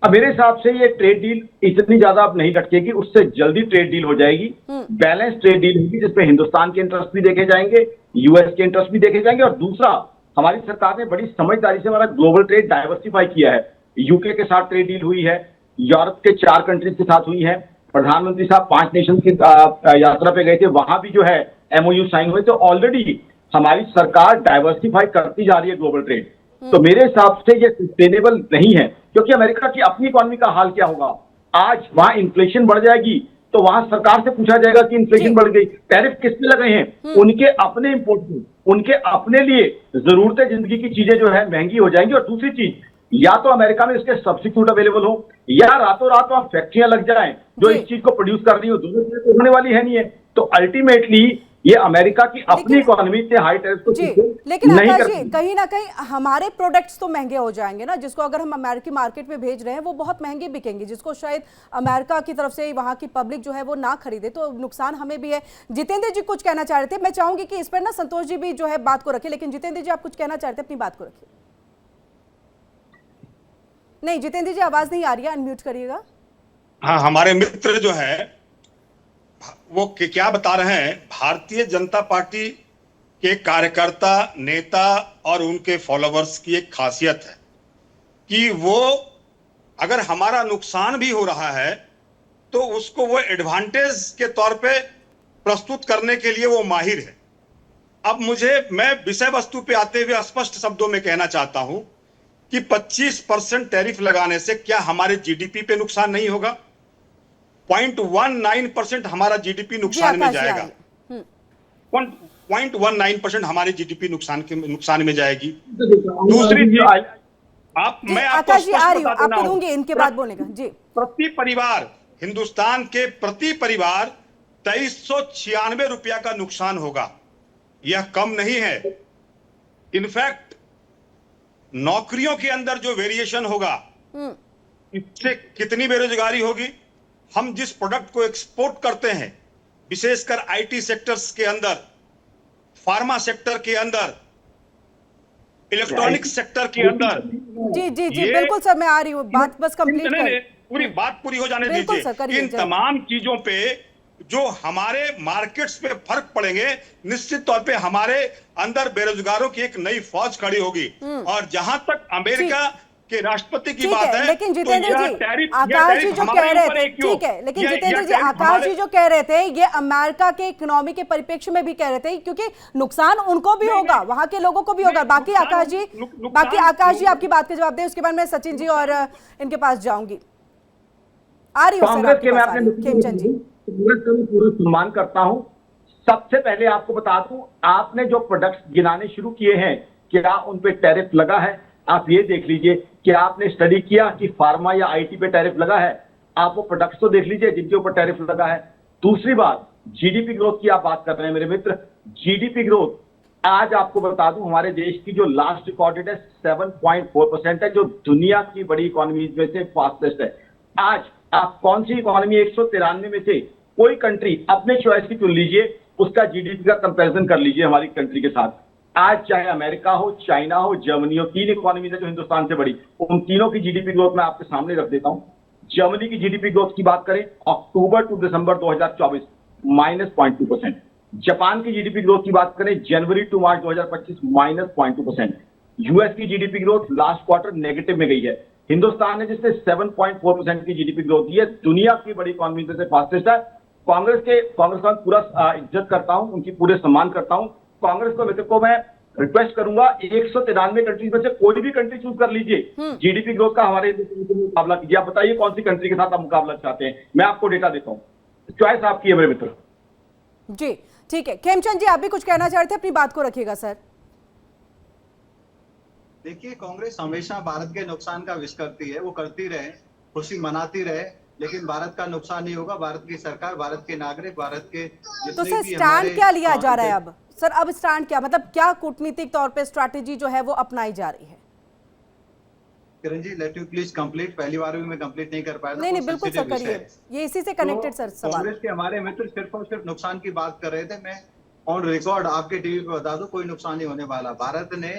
अब मेरे हिसाब से ये ट्रेड डील इतनी ज्यादा अब नहीं लटकेगी, उससे जल्दी ट्रेड डील हो जाएगी। बैलेंस ट्रेड डील होगी जिसमें हिंदुस्तान के इंटरेस्ट भी देखे जाएंगे, यूएस के इंटरेस्ट भी देखे जाएंगे। और दूसरा, हमारी सरकार ने बड़ी समझदारी से हमारा ग्लोबल ट्रेड डाइवर्सिफाई किया है। यूके के साथ ट्रेड डील हुई है, यूरोप के 4 कंट्रीज के साथ हुई है। प्रधानमंत्री साहब 5 नेशन की यात्रा पे गए थे, वहां भी जो है एमओयू साइन हुए। तो ऑलरेडी हमारी सरकार डाइवर्सिफाई करती जा रही है ग्लोबल ट्रेड। तो मेरे हिसाब से ये सस्टेनेबल नहीं है, क्योंकि अमेरिका की अपनी इकोनॉमी का हाल क्या होगा। आज वहां इन्फ्लेशन बढ़ जाएगी तो वहां सरकार से पूछा जाएगा कि इन्फ्लेशन बढ़ गई, टैरिफ किस पे लगे हैं? उनके अपने इंपोर्ट में, उनके अपने लिए जरूरतें जिंदगी की चीजें जो है महंगी हो जाएंगी। और दूसरी चीज, या तो अमेरिका में इसके सब्स्टिट्यूट अवेलेबल हो, या रातों रात वहां फैक्ट्रियां लग जाएं जो इस चीज को प्रोड्यूस कर रही हो। दोनों चीजें तो होने वाली है नहीं है। तो अल्टीमेटली ये अमेरिका की अपनी इकोनॉमी से हाई टैरिफ को लेकिन नहीं आकाश कर जी, कहीं ना कहीं हमारे प्रोडक्ट्स तो महंगे हो जाएंगे ना, जिसको अगर हम अमेरिकी मार्केट में भेज रहे हैं वो बहुत महंगे बिकेंगे, जिसको शायद अमेरिका की तरफ से वहां की पब्लिक जो है वो ना खरीदे, तो नुकसान हमें भी है। जितेंद्र जी कुछ कहना चाह रहे थे, मैं चाहूंगी कि इस पर ना संतोष जी भी जो है बात को रखे, लेकिन जितेंद्र जी आप कुछ कहना चाह रहे थे, अपनी बात को रखिए। नहीं जितेंद्र जी, आवाज नहीं आ रही है, अनम्यूट करिएगा। हाँ, हमारे मित्र जो है वो क्या बता रहे हैं, भारतीय जनता पार्टी के कार्यकर्ता, नेता और उनके फॉलोअर्स की एक खासियत है कि वो अगर हमारा नुकसान भी हो रहा है तो उसको वो एडवांटेज के तौर पे प्रस्तुत करने के लिए वो माहिर है। अब मैं विषय वस्तु पे आते हुए स्पष्ट शब्दों में कहना चाहता हूं कि 25% टैरिफ लगाने से क्या हमारे जीडीपी पे नुकसान नहीं होगा? 0.19% हमारा जीडीपी नुकसान में जाएगा। 0.19% हमारी जीडीपी नुकसान में जाएगी। दूसरी चीज, मैं आपको आकाश जी आ रही हूं, स्पष्ट आपको दूंगी इनके बाद बोलने का जी। प्रति परिवार, हिंदुस्तान के प्रति परिवार 2396 रुपया का नुकसान होगा। यह कम नहीं है। इनफैक्ट नौकरियों के अंदर जो वेरिएशन होगा, इससे कितनी बेरोजगारी होगी। हम जिस प्रोडक्ट को एक्सपोर्ट करते हैं, विशेषकर आईटी सेक्टर्स के अंदर, फार्मा सेक्टर के अंदर, इलेक्ट्रॉनिक सेक्टर के अंदर, जी जी जी बिल्कुल सर, मैं आ रही हूँ, बात बस कंप्लीट कर, पूरी बात पूरी हो जाने दीजिए। इन तमाम चीजों पे जो हमारे मार्केट्स पे फर्क पड़ेंगे, निश्चित तौर पे हमारे अंदर बेरोजगारों की एक नई फौज खड़ी होगी। और जहां तक अमेरिका के राष्ट्रपति की बात है, लेकिन जितेंद्र जी, आकाश जी जो कह रहे थे, ठीक है, लेकिन जितेंद्र जी, आकाश जी जो कह रहे थे, ये अमेरिका के इकोनॉमी के परिप्रेक्ष्य में भी कह रहे थे, क्योंकि नुकसान उनको भी होगा, वहां के लोगों को भी होगा। बाकी आकाश जी आपकी बात के जवाब दें, उसके बाद मैं सचिन जी और इनके पास जाऊंगी। आ रही हूँ सर, खेमचंद जी। पूरा सम्मान करता हूं। सबसे पहले आपको बता दूं, आपने जो प्रोडक्ट्स गिनाने शुरू किए हैं, क्या उन पे टैरिफ लगा है? आप ये देख लीजिए कि आपने स्टडी किया कि फार्मा या आईटी पे टैरिफ लगा है। आप वो प्रोडक्ट्स तो देख लीजिए जिनके ऊपर टैरिफ लगा है। दूसरी बात, जीडीपी ग्रोथ की आप बात कर रहे हैं मेरे मित्र। जीडीपी ग्रोथ आज आपको बता दूं, हमारे देश की जो लास्ट रिकॉर्डेड है 7.4% है, जो दुनिया की बड़ी इकोनॉमीज में से फास्टेस्ट है। आज आप कौन सी इकोनॉमी 193 में से कोई कंट्री अपने चॉइस की चुन लीजिए, उसका जीडीपी का कंपैरिजन कर लीजिए हमारी कंट्री के साथ। आज चाहे अमेरिका हो, चाइना हो, जर्मनी हो, 3 इकोनॉमीज है जो हिंदुस्तान से बड़ी, उन तीनों की जीडीपी ग्रोथ मैं आपके सामने रख देता हूं। जर्मनी की जीडीपी ग्रोथ की बात करें, अक्टूबर टू दिसंबर 2024 -0.2%। जापान की जीडीपी ग्रोथ की बात करें, जनवरी टू मार्च 2025 -0.2%। यूएस की GDP growth last quarter negative में गई है। हिंदुस्तान ने जिससे 7.4% की जीडीपी ग्रोथ दी है, दुनिया की बड़ी इकोनॉमी में से फास्टेस्ट है। कांग्रेस का पूरा इज्जत करता हूं, उनकी पूरे सम्मान करता हूं। कांग्रेस को मित्र को मैं रिक्वेस्ट करूंगा, 193 कंट्रीज में से कोई भी कंट्री चूज कर लीजिए, जीडीपी ग्रोथ का हमारे मुकाबला कीजिए। आप बताइए कौन सी कंट्री के साथ आप मुकाबला चाहते हैं, मैं आपको डेटा देता हूं। चॉइस आपकी है मेरे मित्र। जी ठीक है, खेमचंद जी आप भी कुछ कहना चाह रहे थे, अपनी बात को रखिएगा सर। देखिए, कांग्रेस हमेशा भारत के नुकसान का विश करती है, वो करती रहे, खुशी मनाती रहे, लेकिन भारत का नुकसान नहीं होगा। भारत की सरकार, भारत के नागरिक, भारत के तो सर स्टैंड क्या लिया जा रहा है अब? सर अब स्टैंड क्या, मतलब क्या कूटनीतिक तौर पे स्ट्रैटेजी जो है वो अपनाई जा रही है? Kiran ji, let you please complete. पहली बार भी मैं कंप्लीट नहीं कर पाया था। नहीं बिल्कुल सर करिए, ये इसी से कनेक्टेड सर सवाल। कांग्रेस के हमारे मित्र सिर्फ और सिर्फ नुकसान की बात कर रहे थे। मैं ऑन रिकॉर्ड आपके टीवी पे बता दूं, कोई नुकसान नहीं होने वाला। भारत ने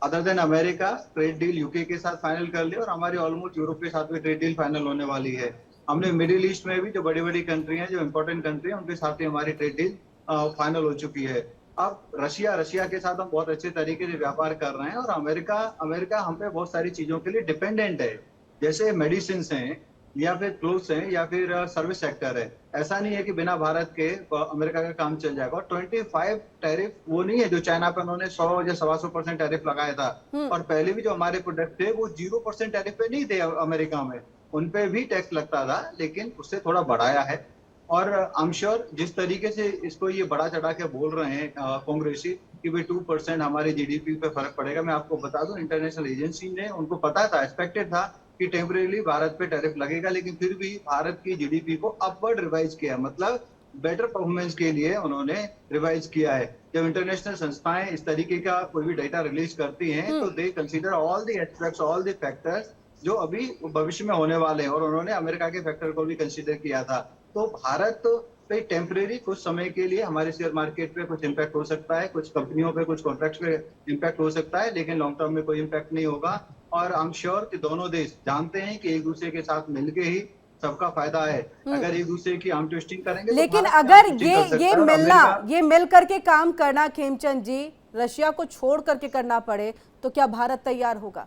other than America trade deal UK के साथ फाइनल कर लिया, और हमारी ऑलमोस्ट यूरोप के साथ भी ट्रेड डील फाइनल होने वाली है। हमने मिडिल ईस्ट में भी जो बड़ी बड़ी कंट्री हैं, जो इंपॉर्टेंट कंट्री हैं, उनके साथ ही हमारी ट्रेड डील फाइनल हो चुकी है। अब रशिया के साथ हम बहुत अच्छे तरीके से व्यापार कर रहे हैं, और अमेरिका हम पे बहुत सारी चीजों के लिए डिपेंडेंट है, जैसे मेडिसिन हैं, या फिर क्लोथ्स हैं, या फिर सर्विस सेक्टर है। ऐसा नहीं है कि बिना भारत के अमेरिका का काम चल जाएगा। और 25 टैरिफ वो नहीं है जो चाइना पे उन्होंने 100 या 125% टैरिफ लगाया था, और पहले भी जो हमारे प्रोडक्ट थे वो 0% टैरिफ पे नहीं थे अमेरिका में, उन पे भी टैक्स लगता था, लेकिन उससे थोड़ा बढ़ाया है। और आई एम श्योर जिस तरीके से इसको ये बड़ा चढ़ा के बोल रहे हैं कांग्रेसी कि भाई 2% हमारे जीडीपी पे फर्क पड़ेगा, मैं आपको बता दूं इंटरनेशनल एजेंसी ने, उनको पता था, एक्सपेक्टेड था कि टेम्परेरी भारत पे टैरिफ लगेगा, लेकिन फिर भी भारत की जीडीपी को अपवर्ड रिवाइज किया, मतलब बेटर परफॉर्मेंस के लिए उन्होंने रिवाइज किया है। जब इंटरनेशनल संस्थाएं इस तरीके का कोई भी डेटा रिलीज करती हैं तो दे consider all the aspects, all the factors जो अभी भविष्य में होने वाले हैं, और उन्होंने अमेरिका के फैक्टर को भी कंसीडर किया था। तो भारत पे टेम्परेरी कुछ समय के लिए हमारे शेयर मार्केट पे कुछ इम्पैक्ट हो सकता है, कुछ कंपनियों पे, कुछ कॉन्ट्रैक्ट्स पे इम्पैक्ट हो सकता है, लेकिन लॉन्ग टर्म में कोई इम्पैक्ट नहीं होगा। और आई एम श्योर कि दोनों देश जानते हैं कि एक दूसरे के साथ मिलके ही सबका फायदा है। अगर एक दूसरे की आर्म ट्विस्टिंग करेंगे तो लेकिन भारत अगर arm twisting कर सकता ये है और मिलना, अमेरिका- ये मिल करके काम करना खेमचंद जी, रशिया को छोड़ करके करना पड़े तो क्या भारत तैयार होगा?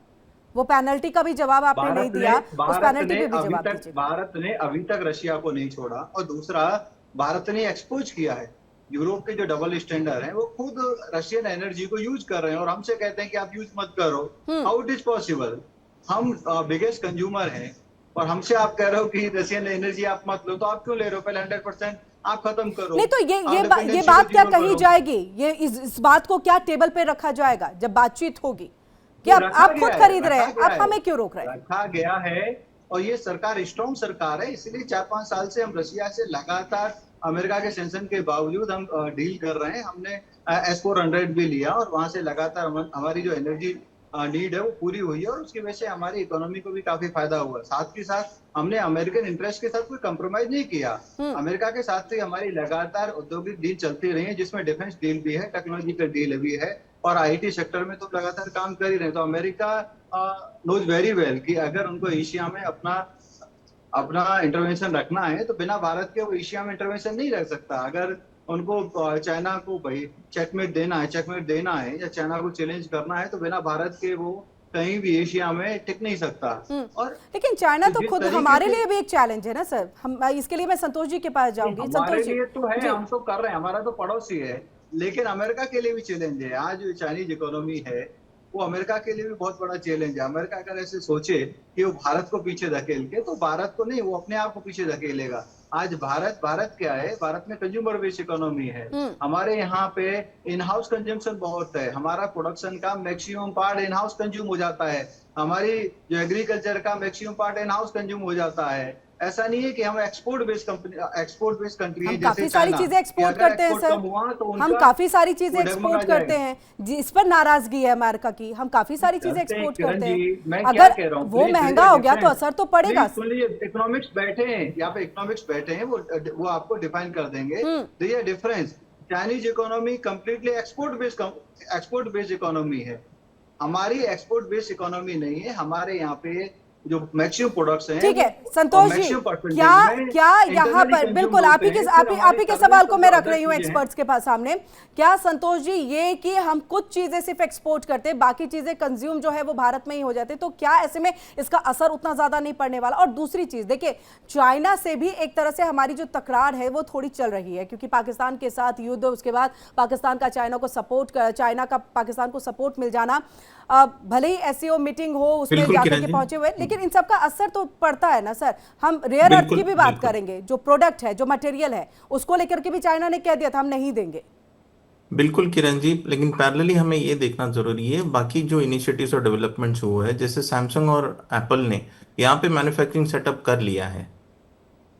वो पेनल्टी का भी जवाब आपने नहीं दिया, उस पेनल्टी पे भी जवाब दीजिए। भारत ने अभी तक रशिया को नहीं छोड़ा, और दूसरा भारत ने एक्सपोज किया है। यूरोप के जो डबल स्टैंडर्ड हैं वो खुद रशियन एनर्जी को यूज कर रहे हैं और हमसे कहते हैं कि आप यूज मत करो। How it is possible? हम बिगेस्ट कंज्यूमर हैं और हमसे आप कह रहे हो कि रशियन एनर्जी आप मत लो, तो आप क्यों ले रहे हो? पहले 100% आप खत्म करो। नहीं तो ये Dependency बात को क्या zero कही करो। जाएगी? ये इस बात को क्या टेबल पे रखा जाएगा जब बातचीत होगी कि ये आप रखा खुद गया है, खरीद रहे रखा हैं, गया आप है। हमें क्यों रोक रहे हैं? रखा गया है और ये सरकार स्ट्रॉन्ग सरकार है, इसलिए 4-5 साल से हम रशिया से लगातार अमेरिका के सैंक्शन के बावजूद हम डील कर रहे हैं। हमने S-400 भी लिया और वहां से लगातार हमारी जो एनर्जी नीड है वो पूरी हुई है और उसकी वजह से हमारी इकोनॉमी को भी काफी फायदा हुआ। साथ के साथ हमने अमेरिकन इंटरेस्ट के साथ कोई कंप्रोमाइज नहीं किया। अमेरिका के साथ से हमारी लगातार औद्योगिक डील चलती रही है, जिसमें डिफेंस डील भी है, टेक्नोलॉजिकल डील भी है और आईटी सेक्टर में तो लगातार काम कर ही रहे हैं। तो अमेरिका नोज वेरी वेल कि अगर उनको एशिया में अपना इंटरवेंशन रखना है तो बिना भारत के वो एशिया में इंटरवेंशन नहीं रख सकता। अगर उनको चाइना को भाई चेकमेट देना है या चाइना को चैलेंज करना है तो बिना भारत के वो कहीं भी एशिया में टिक नहीं सकता। और लेकिन चाइना तो जिस खुद तरीके हमारे से- लिए भी एक चैलेंज है ना सर। हम इसके लिए मैं संतोष जी के पास जाऊंगी। हमारे संतोष जी लिए तो है, जी। हम तो कर रहे हैं, हमारा तो पड़ोसी है, लेकिन अमेरिका के लिए भी चैलेंज है। आज जो चाइनीज इकोनॉमी है वो अमेरिका के लिए भी बहुत बड़ा चैलेंज है। अमेरिका अगर ऐसे सोचे कि वो भारत को पीछे धकेल के, तो भारत को नहीं, वो अपने आप को पीछे धकेलेगा। आज भारत क्या है? भारत में कंज्यूमर बेस्ड इकोनॉमी है। हमारे यहाँ पे इन हाउस कंजम्पशन बहुत है, हमारा प्रोडक्शन का maximum part in house consume हो जाता है, हमारी जो एग्रीकल्चर का maximum part in house consume हो जाता है। ऐसा नहीं है कि हम एक्सपोर्ट बेस्ड कंट्री हम है काफी जैसे सारी चाइना, चीजें एक्सपोर्ट कि अगर करते हैं export सर। कम हुआ तो हम उनका काफी सारी चीजें वो डगमगा एक्सपोर्ट करते जाएगा। हैं जी, इस पर नाराजगी है अमेरिका की। हम काफी सारी चीजें करते हैं, एक्सपोर्ट किरण करते जी, हैं। मैं क्या अगर कह रहा हूँ, वो please, महंगा हो गया तो असर तो पड़ेगा। प्लीज सुनिए, इकोनॉमिक्स बैठे हैं यहाँ पे, इकोनॉमिक्स बैठे हैं, वो आपको डिफाइन कर देंगे। तो ये difference, Chinese economy completely export based economy है, हमारी एक्सपोर्ट बेस्ड इकोनॉमी नहीं है। हमारे यहाँ पे जो मैक्सिमम प्रोडक्ट्स हैं, ठीक है वो संतोष जी, maximum percentage क्या में क्या यहाँ internally पर consumed बिल्कुल होते आप ही हैं, के फिर आप ही हमारे के service सवाल को और मैं जो रख other रही हूँ चीजें हैं। एक्सपर्ट्स के पास सामने। क्या संतोष जी ये कि हम कुछ चीजें सिर्फ एक्सपोर्ट करते हैं, बाकी चीजें कंज्यूम जो है वो भारत में ही हो जाते, तो क्या ऐसे में इसका असर उतना ज्यादा नहीं पड़ने वाला? और दूसरी चीज देखिए, चाइना से भी एक तरह से हमारी जो तकरार है वो थोड़ी चल रही है, क्योंकि पाकिस्तान के साथ युद्ध, उसके बाद पाकिस्तान का चाइना का पाकिस्तान को सपोर्ट मिल जाना, भले ही एससीओ मीटिंग हो उसमें बिल्कुल जाकर किरण के जी। पहुंचे हुए, लेकिन इन सब का असर तो पड़ता है ना सर। हम रेयर अर्थ बिल्कुल, की भी बात बिल्कुल। करेंगे, जो प्रोडक्ट है, जो मटेरियल है, उसको लेकर के भी चाइना ने कह दिया था हम नहीं देंगे। बिल्कुल किरण जी, लेकिन पैरेलली हमें ये देखना जरूरी है बाकी जो इनिशिएटिव्स और डेवलपमेंट्स हुए हैं, जैसे सैमसंग और एप्पल ने यहाँ पे मैन्युफैक्चरिंग सेटअप कर लिया है,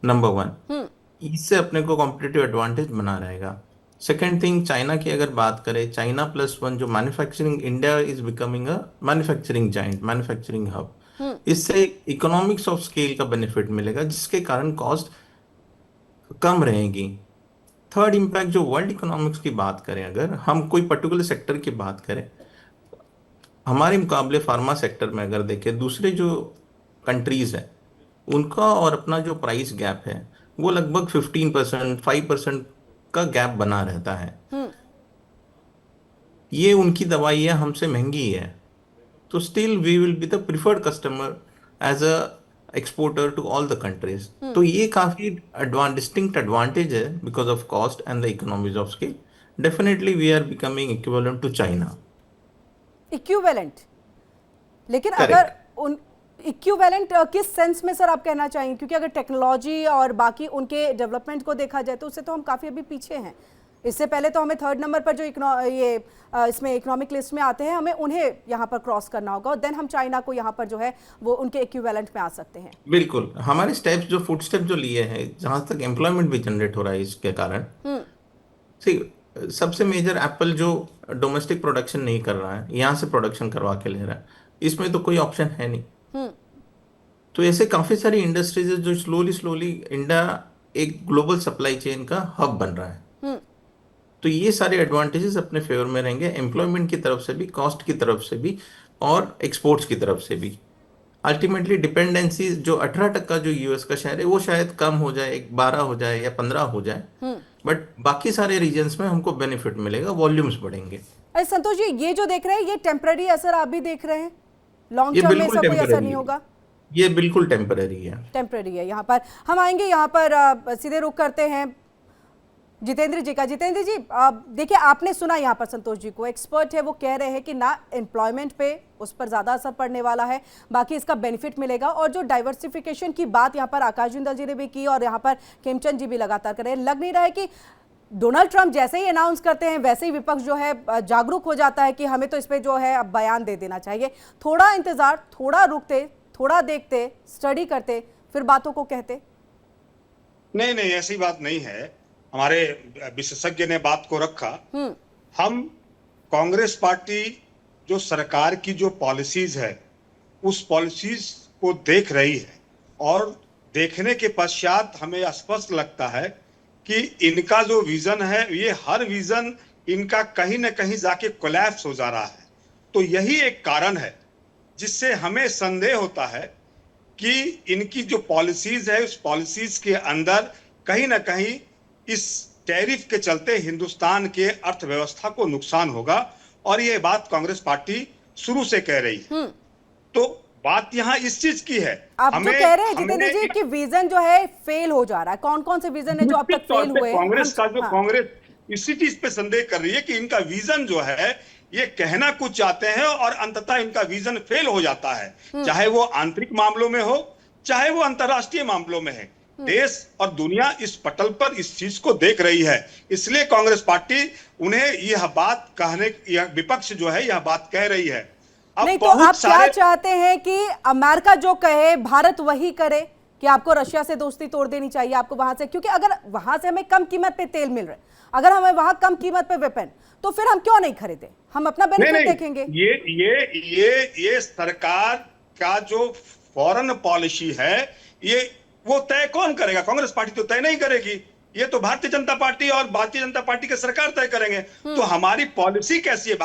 नंबर 1, इससे अपने को कॉम्पिटिटिव एडवांटेज बना रहेगा। सेकेंड थिंग, चाइना की अगर बात करें, चाइना +1 जो manufacturing, India is becoming a manufacturing giant, manufacturing hub. इससे इकोनॉमिक्स ऑफ स्केल का बेनिफिट मिलेगा, जिसके कारण कॉस्ट कम रहेगी। थर्ड इम्पैक्ट, जो वर्ल्ड इकोनॉमिक्स की बात करें, अगर हम कोई पर्टिकुलर सेक्टर की बात करें, हमारे मुकाबले फार्मा सेक्टर में अगर देखें, दूसरे जो कंट्रीज हैं उनका और अपना जो प्राइस गैप है वो लगभग 15%, 5% का गैप बना रहता है। ये उनकी दवाइयाँ हमसे महंगी है, तो still we will be the preferred customer as a exporter to all the countries. तो ये काफी डिस्टिंक्ट एडवांटेज है because of cost and the economies of scale. Definitely we are becoming equivalent to China. Equivalent, लेकिन Correct. अगर उन इक्विवेलेंट किस सेंस में सर आप कहना चाहेंगे? क्योंकि अगर टेक्नोलॉजी और बाकी उनके डेवलपमेंट को देखा जाए तो उससे तो हम काफ़ी अभी पीछे हैं। इससे पहले तो हमें 3rd नंबर पर जो इसमें इकोनॉमिक लिस्ट में आते हैं, हमें उन्हें यहाँ पर क्रॉस करना होगा और देन हम चाइना को यहाँ पर जो है वो उनके इक्विवेलेंट में आ सकते हैं। बिल्कुल, हमारे स्टेप्स जो फुट स्टेप जो लिए हैं, जहाँ तक एम्प्लॉयमेंट भी जनरेट हो रहा है इसके कारण, सबसे मेजर एप्पल जो डोमेस्टिक प्रोडक्शन नहीं कर रहा है, यहाँ से प्रोडक्शन करवा के ले रहा है, इसमें तो कोई ऑप्शन है नहीं। तो ऐसे काफी सारी इंडस्ट्रीज है जो स्लोली इंडिया एक ग्लोबल सप्लाई चेन का हब बन रहा है। तो ये सारे एडवांटेजेस अपने फेवर में रहेंगे, एम्प्लॉयमेंट की तरफ से भी, कॉस्ट की तरफ से भी और एक्सपोर्ट्स की तरफ से भी। अल्टीमेटली डिपेंडेंसी जो 18% जो यूएस का शेयर है वो शायद कम हो जाए, 12 हो जाए या 15 हो जाए, बट बाकी सारे रीजन्स में हमको बेनिफिट मिलेगा, वॉल्यूम्स बढ़ेंगे। अरे संतोष जी, ये जो देख रहे हैं ये टेम्पररी असर आप भी देख रहे हैं, लॉन्ग ये टर्म में बिल्कुल इसका कोई असर टेम्पररी नहीं है, होगा? ये बिल्कुल टेम्पररी है, टेम्पररी है। यहाँ पर हम आएंगे, यहाँ पर सीधे रुक करते हैं जितेंद्र जी का। जितेंद्र जी, देखिए आपने सुना यहाँ पर संतोष जी को, एक्सपर्ट है वो कह रहे हैं कि ना एम्प्लॉयमेंट पे उस पर ज़्यादा असर पड़ने वाला है, बाकी इसका बेनिफिट मिलेगा। और जो डाइवर्सिफिकेशन की बात यहाँ पर आकाश जिंदल जी ने भी की और यहाँ पर खेमचंद जी भी लगातार कर रहे हैं, लग नहीं रहा है कि डोनाल्ड ट्रंप जैसे ही अनाउंस करते हैं वैसे ही विपक्ष जो है जागरूक हो जाता है कि हमें तो इस पर जो है अब बयान दे देना चाहिए। थोड़ा इंतजार, थोड़ा रुकते, थोड़ा देखते, स्टडी करते, फिर बातों को कहते। नहीं नहीं, ऐसी बात नहीं है। हमारे विशेषज्ञ ने बात को रखा। हम कांग्रेस पार्टी जो सरकार की जो पॉलिसीज है उस पॉलिसीज को देख रही है और देखने के पश्चात हमें स्पष्ट लगता है कि इनका जो विजन है ये हर विजन इनका कहीं ना कहीं जाके कोलैप्स हो जा रहा है। तो यही एक कारण है जिससे हमें संदेह होता है कि इनकी जो पॉलिसीज है उस पॉलिसीज के अंदर कहीं ना कहीं इस टैरिफ के चलते हिंदुस्तान के अर्थव्यवस्था को नुकसान होगा और ये बात कांग्रेस पार्टी शुरू से कह रही है। तो बात यहाँ इस चीज की है, आप जो कह रहे हैं जितेंद्र जी कि विजन जो है फेल हो जा रहा है, कौन कौन से विजन है जो अब तक फेल हुए? कांग्रेस का जो कांग्रेस इसी चीज पे संदेह कर रही है कि इनका विजन जो है ये कहना कुछ चाहते हैं और अंततः इनका विजन फेल हो जाता है, चाहे वो आंतरिक मामलों में हो चाहे वो अंतर्राष्ट्रीय मामलों में है। देश और दुनिया इस पटल पर इस चीज को देख रही है, इसलिए कांग्रेस पार्टी उन्हें यह बात कहने, यह विपक्ष जो है यह बात कह रही है। अब नहीं तो आप क्या चाहते हैं कि अमेरिका जो कहे भारत वही करे, कि आपको रशिया से दोस्ती तोड़ देनी चाहिए आपको वहां से, क्योंकि अगर वहां से हमें कम कीमत पे तेल मिल रहा है, अगर हमें वहां कम कीमत पे वेपन, तो फिर हम क्यों नहीं खरीदे, हम अपना बेनिफिट देखेंगे। ये सरकार का जो फॉरेन पॉलिसी है ये वो तय कौन करेगा? कांग्रेस पार्टी तो तय नहीं करेगी, ये तो भारतीय जनता पार्टी और भारतीय जनता पार्टी की सरकार तय करेंगे। तो हमारी पॉलिसी कैसी है,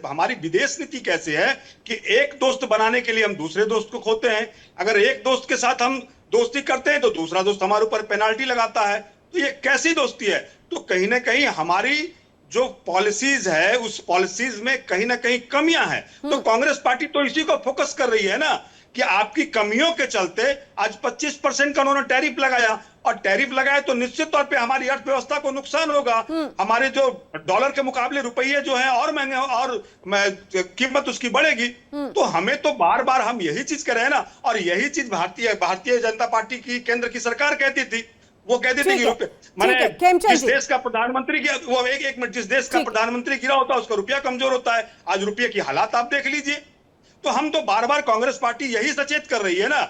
हमारी विदेश नीति कैसी है कि एक दोस्त बनाने के लिए हम दूसरे दोस्त को खोते हैं, अगर एक दोस्त के साथ हम दोस्ती करते हैं तो दूसरा दोस्त हमारे ऊपर पेनाल्टी लगाता है, तो ये कैसी दोस्ती है? तो कहीं ना कहीं हमारी जो पॉलिसीज है उस पॉलिसीज में कहीं ना कहीं कमियां हैं। तो कांग्रेस पार्टी तो इसी को फोकस कर रही है ना कि आपकी कमियों के चलते आज 25% का उन्होंने टैरिफ लगाया, और टैरिफ लगाया तो निश्चित तौर पे हमारी अर्थव्यवस्था को नुकसान होगा। हमारे जो डॉलर के मुकाबले रुपये जो है और महंगे और कीमत उसकी बढ़ेगी। तो हमें तो बार बार हम यही चीज कह रहे हैं ना, और यही चीज भारतीय जनता पार्टी की केंद्र की सरकार कहती थी। वो कहती थी कि जिस देश का प्रधानमंत्री वो एक मिनट, जिस देश का प्रधानमंत्री गिरा होता है उसका रुपया कमजोर होता है। आज रुपये की हालात आप देख लीजिए। तो हम तो बार बार कांग्रेस पार्टी यही सचेत कर रही है ना।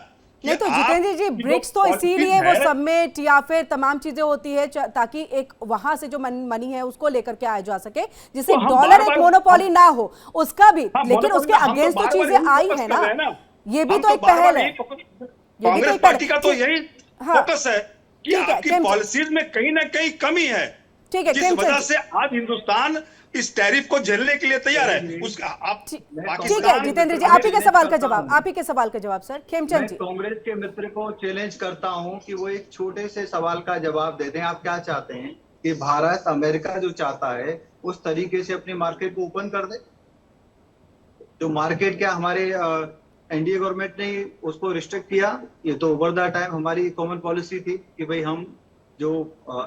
नहीं तो जितेंद्र जी, ब्रिक्स तो इसीलिए वो समिट या फिर तमाम चीजें होती है ताकि एक वहां से जो मनी है उसको लेकर के आया जा सके, जिससे डॉलर एक मोनोपोली ना हो उसका भी। लेकिन उसके अगेंस्ट तो चीजें आई है ना, ये भी तो एक पहल है। कांग्रेस पार्टी का तो यही फोकस है कि आपकी पॉलिसीज में कहीं ना कहीं कमी है, जिस वजह से आज हिंदुस्तान इस टैरिफ को झेलने के लिए तैयार है। उसका आप ठीक है जितेंद्र जी, आप ही के सवाल का जवाब सर खेमचंद जी। कांग्रेस के मित्र को चैलेंज करता हूं कि वो एक छोटे से सवाल का जवाब दे दें। आप क्या चाहते हैं कि भारत अमेरिका जो चाहता है उस तरीके से अपनी मार्केट को ओपन कर दे? जो मार्केट क्या हमारे एनडीए गवर्नमेंट ने उसको रिस्ट्रिक्ट किया, ये तो ओवर द टाइम हमारी कॉमन पॉलिसी थी कि भाई हम जो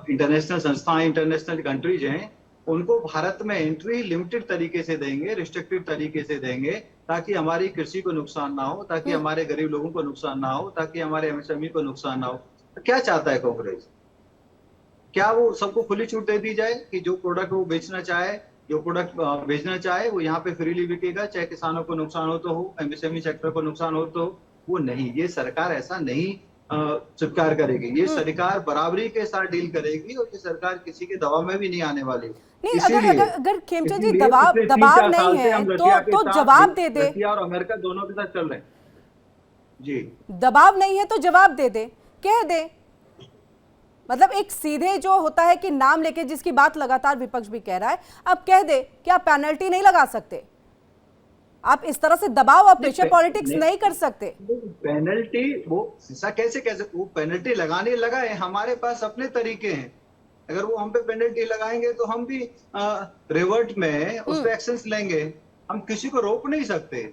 इंटरनेशनल संस्थाएं, इंटरनेशनल कंट्रीज हैं, उनको भारत में एंट्री लिमिटेड तरीके से देंगे, रिस्ट्रिक्टेड तरीके से देंगे, ताकि हमारी कृषि को नुकसान ना हो, ताकि हमारे गरीब लोगों को नुकसान ना हो, ताकि हमारे एमएसएमई को नुकसान ना हो। तो क्या चाहता है कांग्रेस? क्या वो सबको खुली छूट दे दी जाए कि जो प्रोडक्ट वो बेचना चाहे, जो प्रोडक्ट बेचना चाहे वो यहाँ पे फ्रीली बिकेगा, चाहे किसानों को नुकसान हो तो हो, एमएसएमई सेक्टर को नुकसान हो तो वो नहीं। ये सरकार ऐसा नहीं स्वीकार करेगी। ये सरकार बराबरी के साथ डील करेगी और ये सरकार किसी के दबाव में भी नहीं आने वाली। नहीं, अगर खेमचंद जी दबाव नहीं है तो जवाब दे दे। रशिया और अमेरिका दोनों के साथ चल रहे हैं जी। दबाव नहीं है तो जवाब दे दे, कह दे। मतलब एक सीधे जो होता है कि नाम लेके, जिसकी बात लगातार विपक्ष भी कह रहा है, अब कह दे कि आप पेनल्टी नहीं लगा सकते, आप इस तरह से दबाव और प्रेशर पॉलिटिक्स नहीं कर सकते। पेनल्टी वो ऐसा कैसे वो पेनल्टी लगाने लगाए, हमारे पास अपने तरीके हैं। अगर वो हम पे पेनल्टी लगाएंगे तो हम भी रिवर्ट में उस पे एक्शंस लेंगे, हम किसी को रोक नहीं सकते।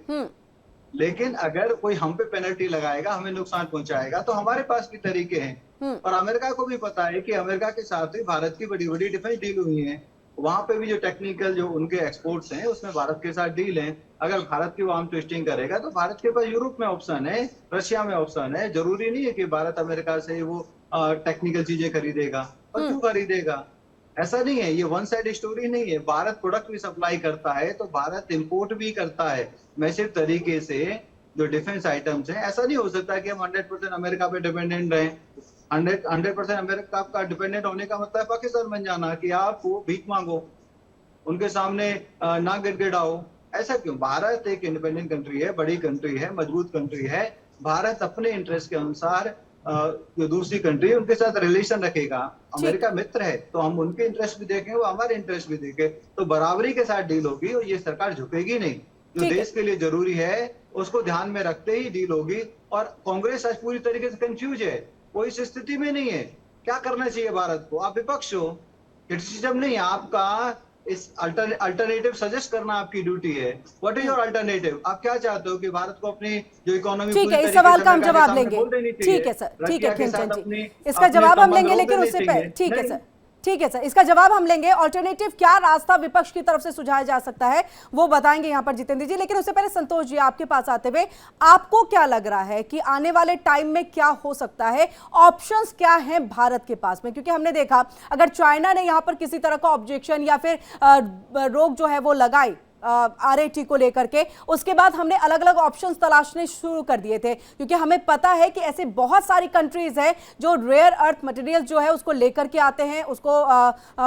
लेकिन अगर कोई हम पे पेनल्टी लगाएगा, हमें नुकसान पहुंचाएगा, तो हमारे पास भी तरीके हैं। और अमेरिका को भी पता है कि अमेरिका के साथ ही भारत की बड़ी बड़ी डिफेंस डील हुई है, वहां पे भी जो टेक्निकल जो उनके एक्सपोर्ट्स हैं उसमें भारत के साथ डील है। अगर भारत की वो आर्म ट्विस्टिंग करेगा तो भारत के पास यूरोप में ऑप्शन है, रशिया में ऑप्शन है। जरूरी नहीं है कि भारत अमेरिका से वो टेक्निकल चीजें खरीदेगा। और क्यों खरीदेगा? ऐसा नहीं है, ये वन साइड स्टोरी नहीं है। भारत प्रोडक्ट भी सप्लाई करता है तो भारत इंपोर्ट भी करता है मैसिव तरीके से जो डिफेंस आइटम्स हैं। ऐसा नहीं हो सकता कि हम 100% अमेरिका पे डिपेंडेंट रहें। 100% अमेरिका का डिपेंडेंट होने का मतलब है पाकिस्तान बन जाना, कि आप वो भीख मांगो, उनके सामने ना गिड़गिड़ाओ। ऐसा क्यों? भारत एक इंडिपेंडेंट कंट्री है, बड़ी कंट्री है, मजबूत कंट्री है। भारत अपने इंटरेस्ट के अनुसार जो दूसरी कंट्री है उनके साथ रिलेशन रखेगा। अमेरिका मित्र है तो हम उनके इंटरेस्ट भी देखें, वो हमारे इंटरेस्ट भी देखें, तो बराबरी के साथ डील होगी और ये सरकार झुकेगी नहीं। जो देश के लिए जरूरी है उसको ध्यान में रखते ही डील होगी। और कांग्रेस आज पूरी तरीके से कंफ्यूज है, वो इस स्थिति में नहीं है। क्या करना चाहिए भारत को? आप विपक्ष हो, क्रिटिसिज्म नहीं, आपका इस अल्टरनेटिव सजेस्ट करना आपकी ड्यूटी है। What is your alternative? आप क्या चाहते हो कि भारत को अपनी जो इकोनॉमी, ठीक है, इस सवाल का हम जवाब लेंगे। ठीक है सर, ठीक है खिंचन जी, इसका जवाब हम लेंगे, लेकिन उससे पहले ठीक है सर, ठीक है सर, इसका जवाब हम लेंगे। ऑल्टरनेटिव क्या रास्ता विपक्ष की तरफ से सुझाया जा सकता है वो बताएंगे यहाँ पर जितेंद्र जी। लेकिन उससे पहले संतोष जी आपके पास आते हुए, आपको क्या लग रहा है कि आने वाले टाइम में क्या हो सकता है? ऑप्शंस क्या हैं भारत के पास में? क्योंकि हमने देखा अगर चाइना ने यहाँ पर किसी तरह का ऑब्जेक्शन या फिर रोक जो है वो लगाई RAT को लेकर के, उसके बाद हमने अलग अलग ऑप्शंस तलाशने शुरू कर दिए थे, क्योंकि हमें पता है कि ऐसे बहुत सारी कंट्रीज हैं जो रेयर अर्थ मटेरियल जो है उसको लेकर के आते हैं, उसको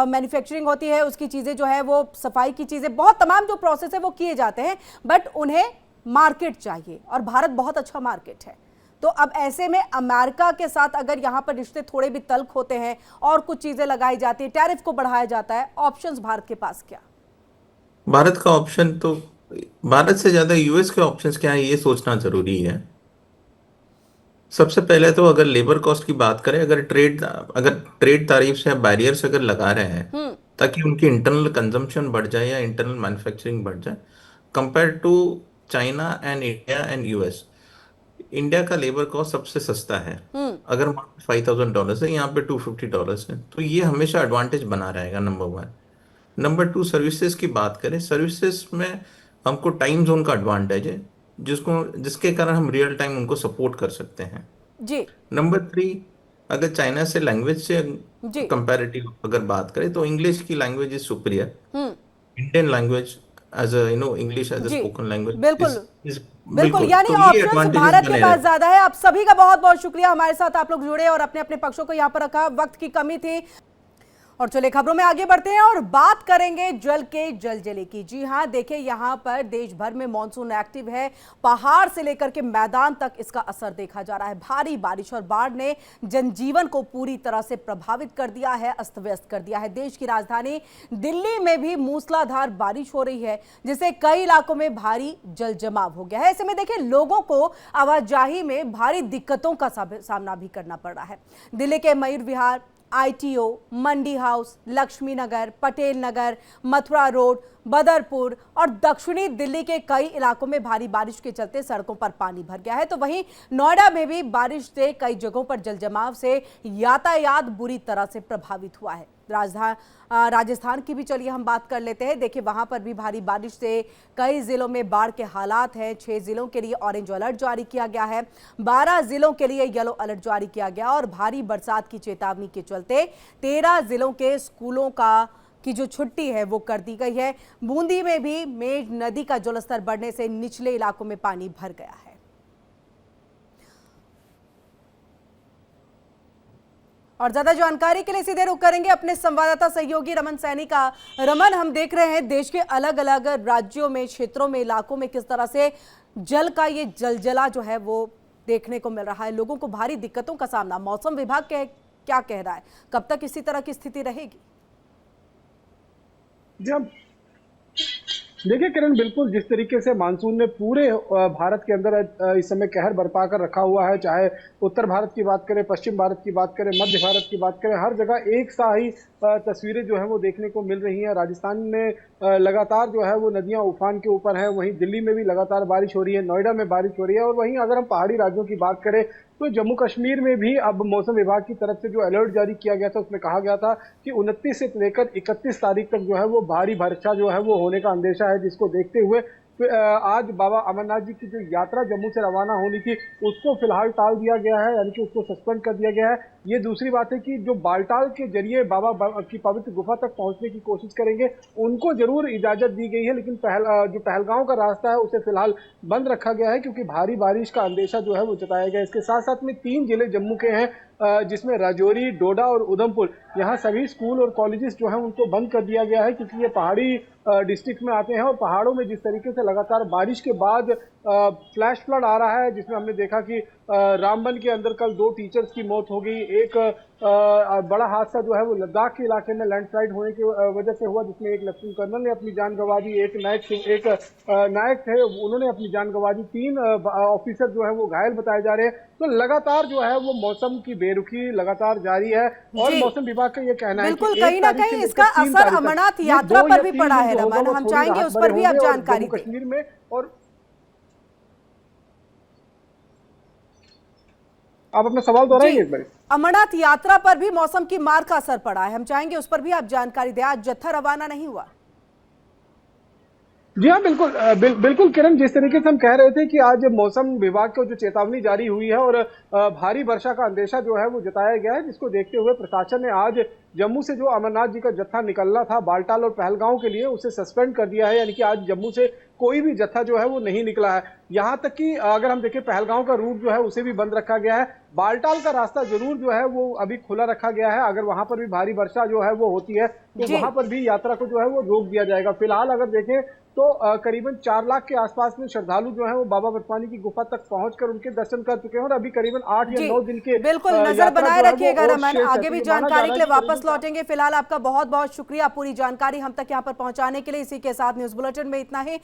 मैन्युफैक्चरिंग होती है, उसकी चीज़ें जो है वो सफाई की चीज़ें, बहुत तमाम जो प्रोसेस है वो किए जाते हैं, बट उन्हें मार्केट चाहिए और भारत बहुत अच्छा मार्केट है। तो अब ऐसे में अमेरिका के साथ अगर यहाँ पर रिश्ते थोड़े भी तल्ख होते हैं और कुछ चीज़ें लगाई जाती है, टैरिफ को बढ़ाया जाता है, ऑप्शंस भारत के पास क्या? भारत का ऑप्शन तो, भारत से ज्यादा यूएस के ऑप्शंस क्या है ये सोचना जरूरी है। सबसे पहले तो अगर लेबर कॉस्ट की बात करें, अगर ट्रेड तारीफ या बैरियर्स अगर लगा रहे हैं ताकि उनकी इंटरनल कंजम्पशन बढ़ जाए या इंटरनल मैन्युफैक्चरिंग बढ़ जाए, compare to China and India and US, India का लेबर कॉस्ट सबसे सस्ता है। अगर $5,000 है, यहाँ पे $250 है, तो ये हमेशा एडवांटेज बना रहेगा, नंबर 1। नंबर 2, सर्विसेज की बात करें, सर्विसेज में हमको टाइम जोन का एडवांटेज है, जिसके कारण हम रियल टाइम उनको सपोर्ट कर सकते हैं जी। नंबर 3, अगर चाइना से लैंग्वेज से कंपैरेटिव अगर बात करें तो इंग्लिश की language is superior. Indian language as a English as a spoken language, बिल्कुल, यानी तो ऑप्शंस भारत के पास ज्यादा है। आप सभी का बहुत बहुत शुक्रिया, हमारे साथ आप लोग जुड़े और अपने अपने पक्षों को यहाँ पर रखा। वक्त की कमी थी और चलिए खबरों में आगे बढ़ते हैं और बात करेंगे जल के जलजले की। जी हां, देखिए यहाँ पर देश भर में मॉनसून एक्टिव है, पहाड़ से लेकर के मैदान तक इसका असर देखा जा रहा है। भारी बारिश और बाढ़ ने जनजीवन को पूरी तरह से प्रभावित कर दिया है, अस्त व्यस्त कर दिया है। देश की राजधानी दिल्ली में भी मूसलाधार बारिश हो रही है, जिससे कई इलाकों में भारी जल जमाव हो गया है। ऐसे में देखिए लोगों को आवाजाही में भारी दिक्कतों का सामना भी करना पड़ रहा है। दिल्ली के मयूर विहार, ITO, मंडी हाउस, लक्ष्मी नगर, पटेल नगर, मथुरा रोड, बदरपुर और दक्षिणी दिल्ली के कई इलाकों में भारी बारिश के चलते सड़कों पर पानी भर गया है। तो वहीं नोएडा में भी बारिश से कई जगहों पर जलजमाव से यातायात बुरी तरह से प्रभावित हुआ है। राजस्थान की भी चलिए हम बात कर लेते हैं। देखिए वहां पर भी भारी बारिश से कई जिलों में बाढ़ के हालात हैं। 6 जिलों के लिए ऑरेंज अलर्ट जारी किया गया है, 12 जिलों के लिए येलो अलर्ट जारी किया गया और भारी बरसात की चेतावनी के चलते 13 जिलों के स्कूलों की जो छुट्टी है वो कर दी गई है। बूंदी में भी मेघ नदी का जलस्तर बढ़ने से निचले इलाकों में पानी भर गया है। और ज्यादा जानकारी के लिए सीधे रुख करेंगे अपने संवाददाता सहयोगी रमन सैनी का। रमन, हम देख रहे हैं देश के अलग अलग राज्यों में, क्षेत्रों में, इलाकों में किस तरह से जल का ये जलजला जो है वो देखने को मिल रहा है। लोगों को भारी दिक्कतों का सामना। मौसम विभाग क्या कह रहा है, कब तक इसी तरह की स्थिति रहेगी? जब देखिए किरण, बिल्कुल जिस तरीके से मानसून ने पूरे भारत के अंदर इस समय कहर बरपा कर रखा हुआ है, चाहे उत्तर भारत की बात करें, पश्चिम भारत की बात करें, मध्य भारत की बात करें, हर जगह एक सा ही तस्वीरें जो है वो देखने को मिल रही हैं। राजस्थान में लगातार जो है वो नदियां उफान के ऊपर हैं, वहीं दिल्ली में भी लगातार बारिश हो रही है, नोएडा में बारिश हो रही है, और वहीं अगर हम पहाड़ी राज्यों की बात करें तो जम्मू कश्मीर में भी अब मौसम विभाग की तरफ से जो अलर्ट जारी किया गया था उसमें कहा गया था कि 29 से लेकर 31 तारीख तक जो है वो भारी वर्षा जो है वो होने का अंदेशा है, जिसको देखते हुए आज बाबा अमरनाथ जी की जो यात्रा जम्मू से रवाना होनी थी उसको फिलहाल टाल दिया गया है, यानी कि उसको सस्पेंड कर दिया गया है। ये दूसरी बात है कि जो बालटाल के जरिए बाबा की पवित्र गुफा तक पहुंचने की कोशिश करेंगे उनको जरूर इजाजत दी गई है, लेकिन जो पहलगांव का रास्ता है उसे फिलहाल बंद रखा गया है क्योंकि भारी बारिश का अंदेशा जो है वो जताया गया है। इसके साथ साथ में 3 जिले जम्मू के हैं जिसमें राजौरी, डोडा और उधमपुर, यहाँ सभी स्कूल और कॉलेजेस जो है उनको बंद कर दिया गया है क्योंकि ये पहाड़ी डिस्ट्रिक्ट में आते हैं और पहाड़ों में जिस तरीके से लगातार बारिश के बाद फ्लैश फ्लड आ रहा है, जिसमें हमने देखा कि रामबन के अंदर कल 2 टीचर्स की मौत हो गई। एक बड़ा हादसा जो है वो लद्दाख के इलाके में लैंडस्लाइड होने की वजह से हुआ, जिसमें एक लेफ्टिनेंट कर्नल ने अपनी जान गंवा दी, एक नायक थे उन्होंने अपनी जान गंवा दी, 3 ऑफिसर जो है वो घायल बताए जा रहे हैं। तो लगातार जो है वो मौसम की बेरुखी लगातार जारी है और मौसम विभाग का ये कहना है बिल्कुल कहीं ना कहीं इसका असर अमरनाथ यात्रा पर भी पड़ा है। रमन, हम चाहेंगे उस पर भी आप जानकारी दें। कश्मीर में और आप अपना सवाल दोहराएंगे एक बार। अमरनाथ यात्रा पर भी मौसम की मार का असर पड़ा है, हम चाहेंगे उस पर भी आप जानकारी दें। आज जत्था रवाना नहीं हुआ। जी हाँ, बिल्कुल किरण, जिस तरीके से हम कह रहे थे कि आज मौसम विभाग को जो चेतावनी जारी हुई है और भारी वर्षा का अंदेशा जो है वो जताया गया है, जिसको देखते हुए प्रशासन ने आज जम्मू से जो अमरनाथ जी का जत्था निकलना था बालटाल और पहलगांव के लिए उसे सस्पेंड कर दिया है, यानी कि आज जम्मू से कोई भी जत्था जो है वो नहीं निकला है। यहाँ तक कि अगर हम देखें पहलगांव का रूट जो है उसे भी बंद रखा गया है। बालटाल का रास्ता जरूर जो है वो अभी खुला रखा गया है, अगर वहां पर भी भारी वर्षा जो है वो होती है तो वहां पर भी यात्रा को जो है वो रोक दिया जाएगा। फिलहाल अगर देखें तो करीबन 4 लाख के आसपास में श्रद्धालु जो है वो बाबा बर्फानी की गुफा तक पहुंचकर उनके दर्शन कर चुके हैं और अभी करीबन 8 या 9 दिन के बिल्कुल नजर बनाए रखिएगा रमन, आगे भी जानकारी के लिए वापस लौटेंगे। फिलहाल आपका बहुत बहुत शुक्रिया पूरी जानकारी हम तक यहाँ पर पहुंचाने के लिए। इसी के साथ न्यूज बुलेटिन में इतना ही।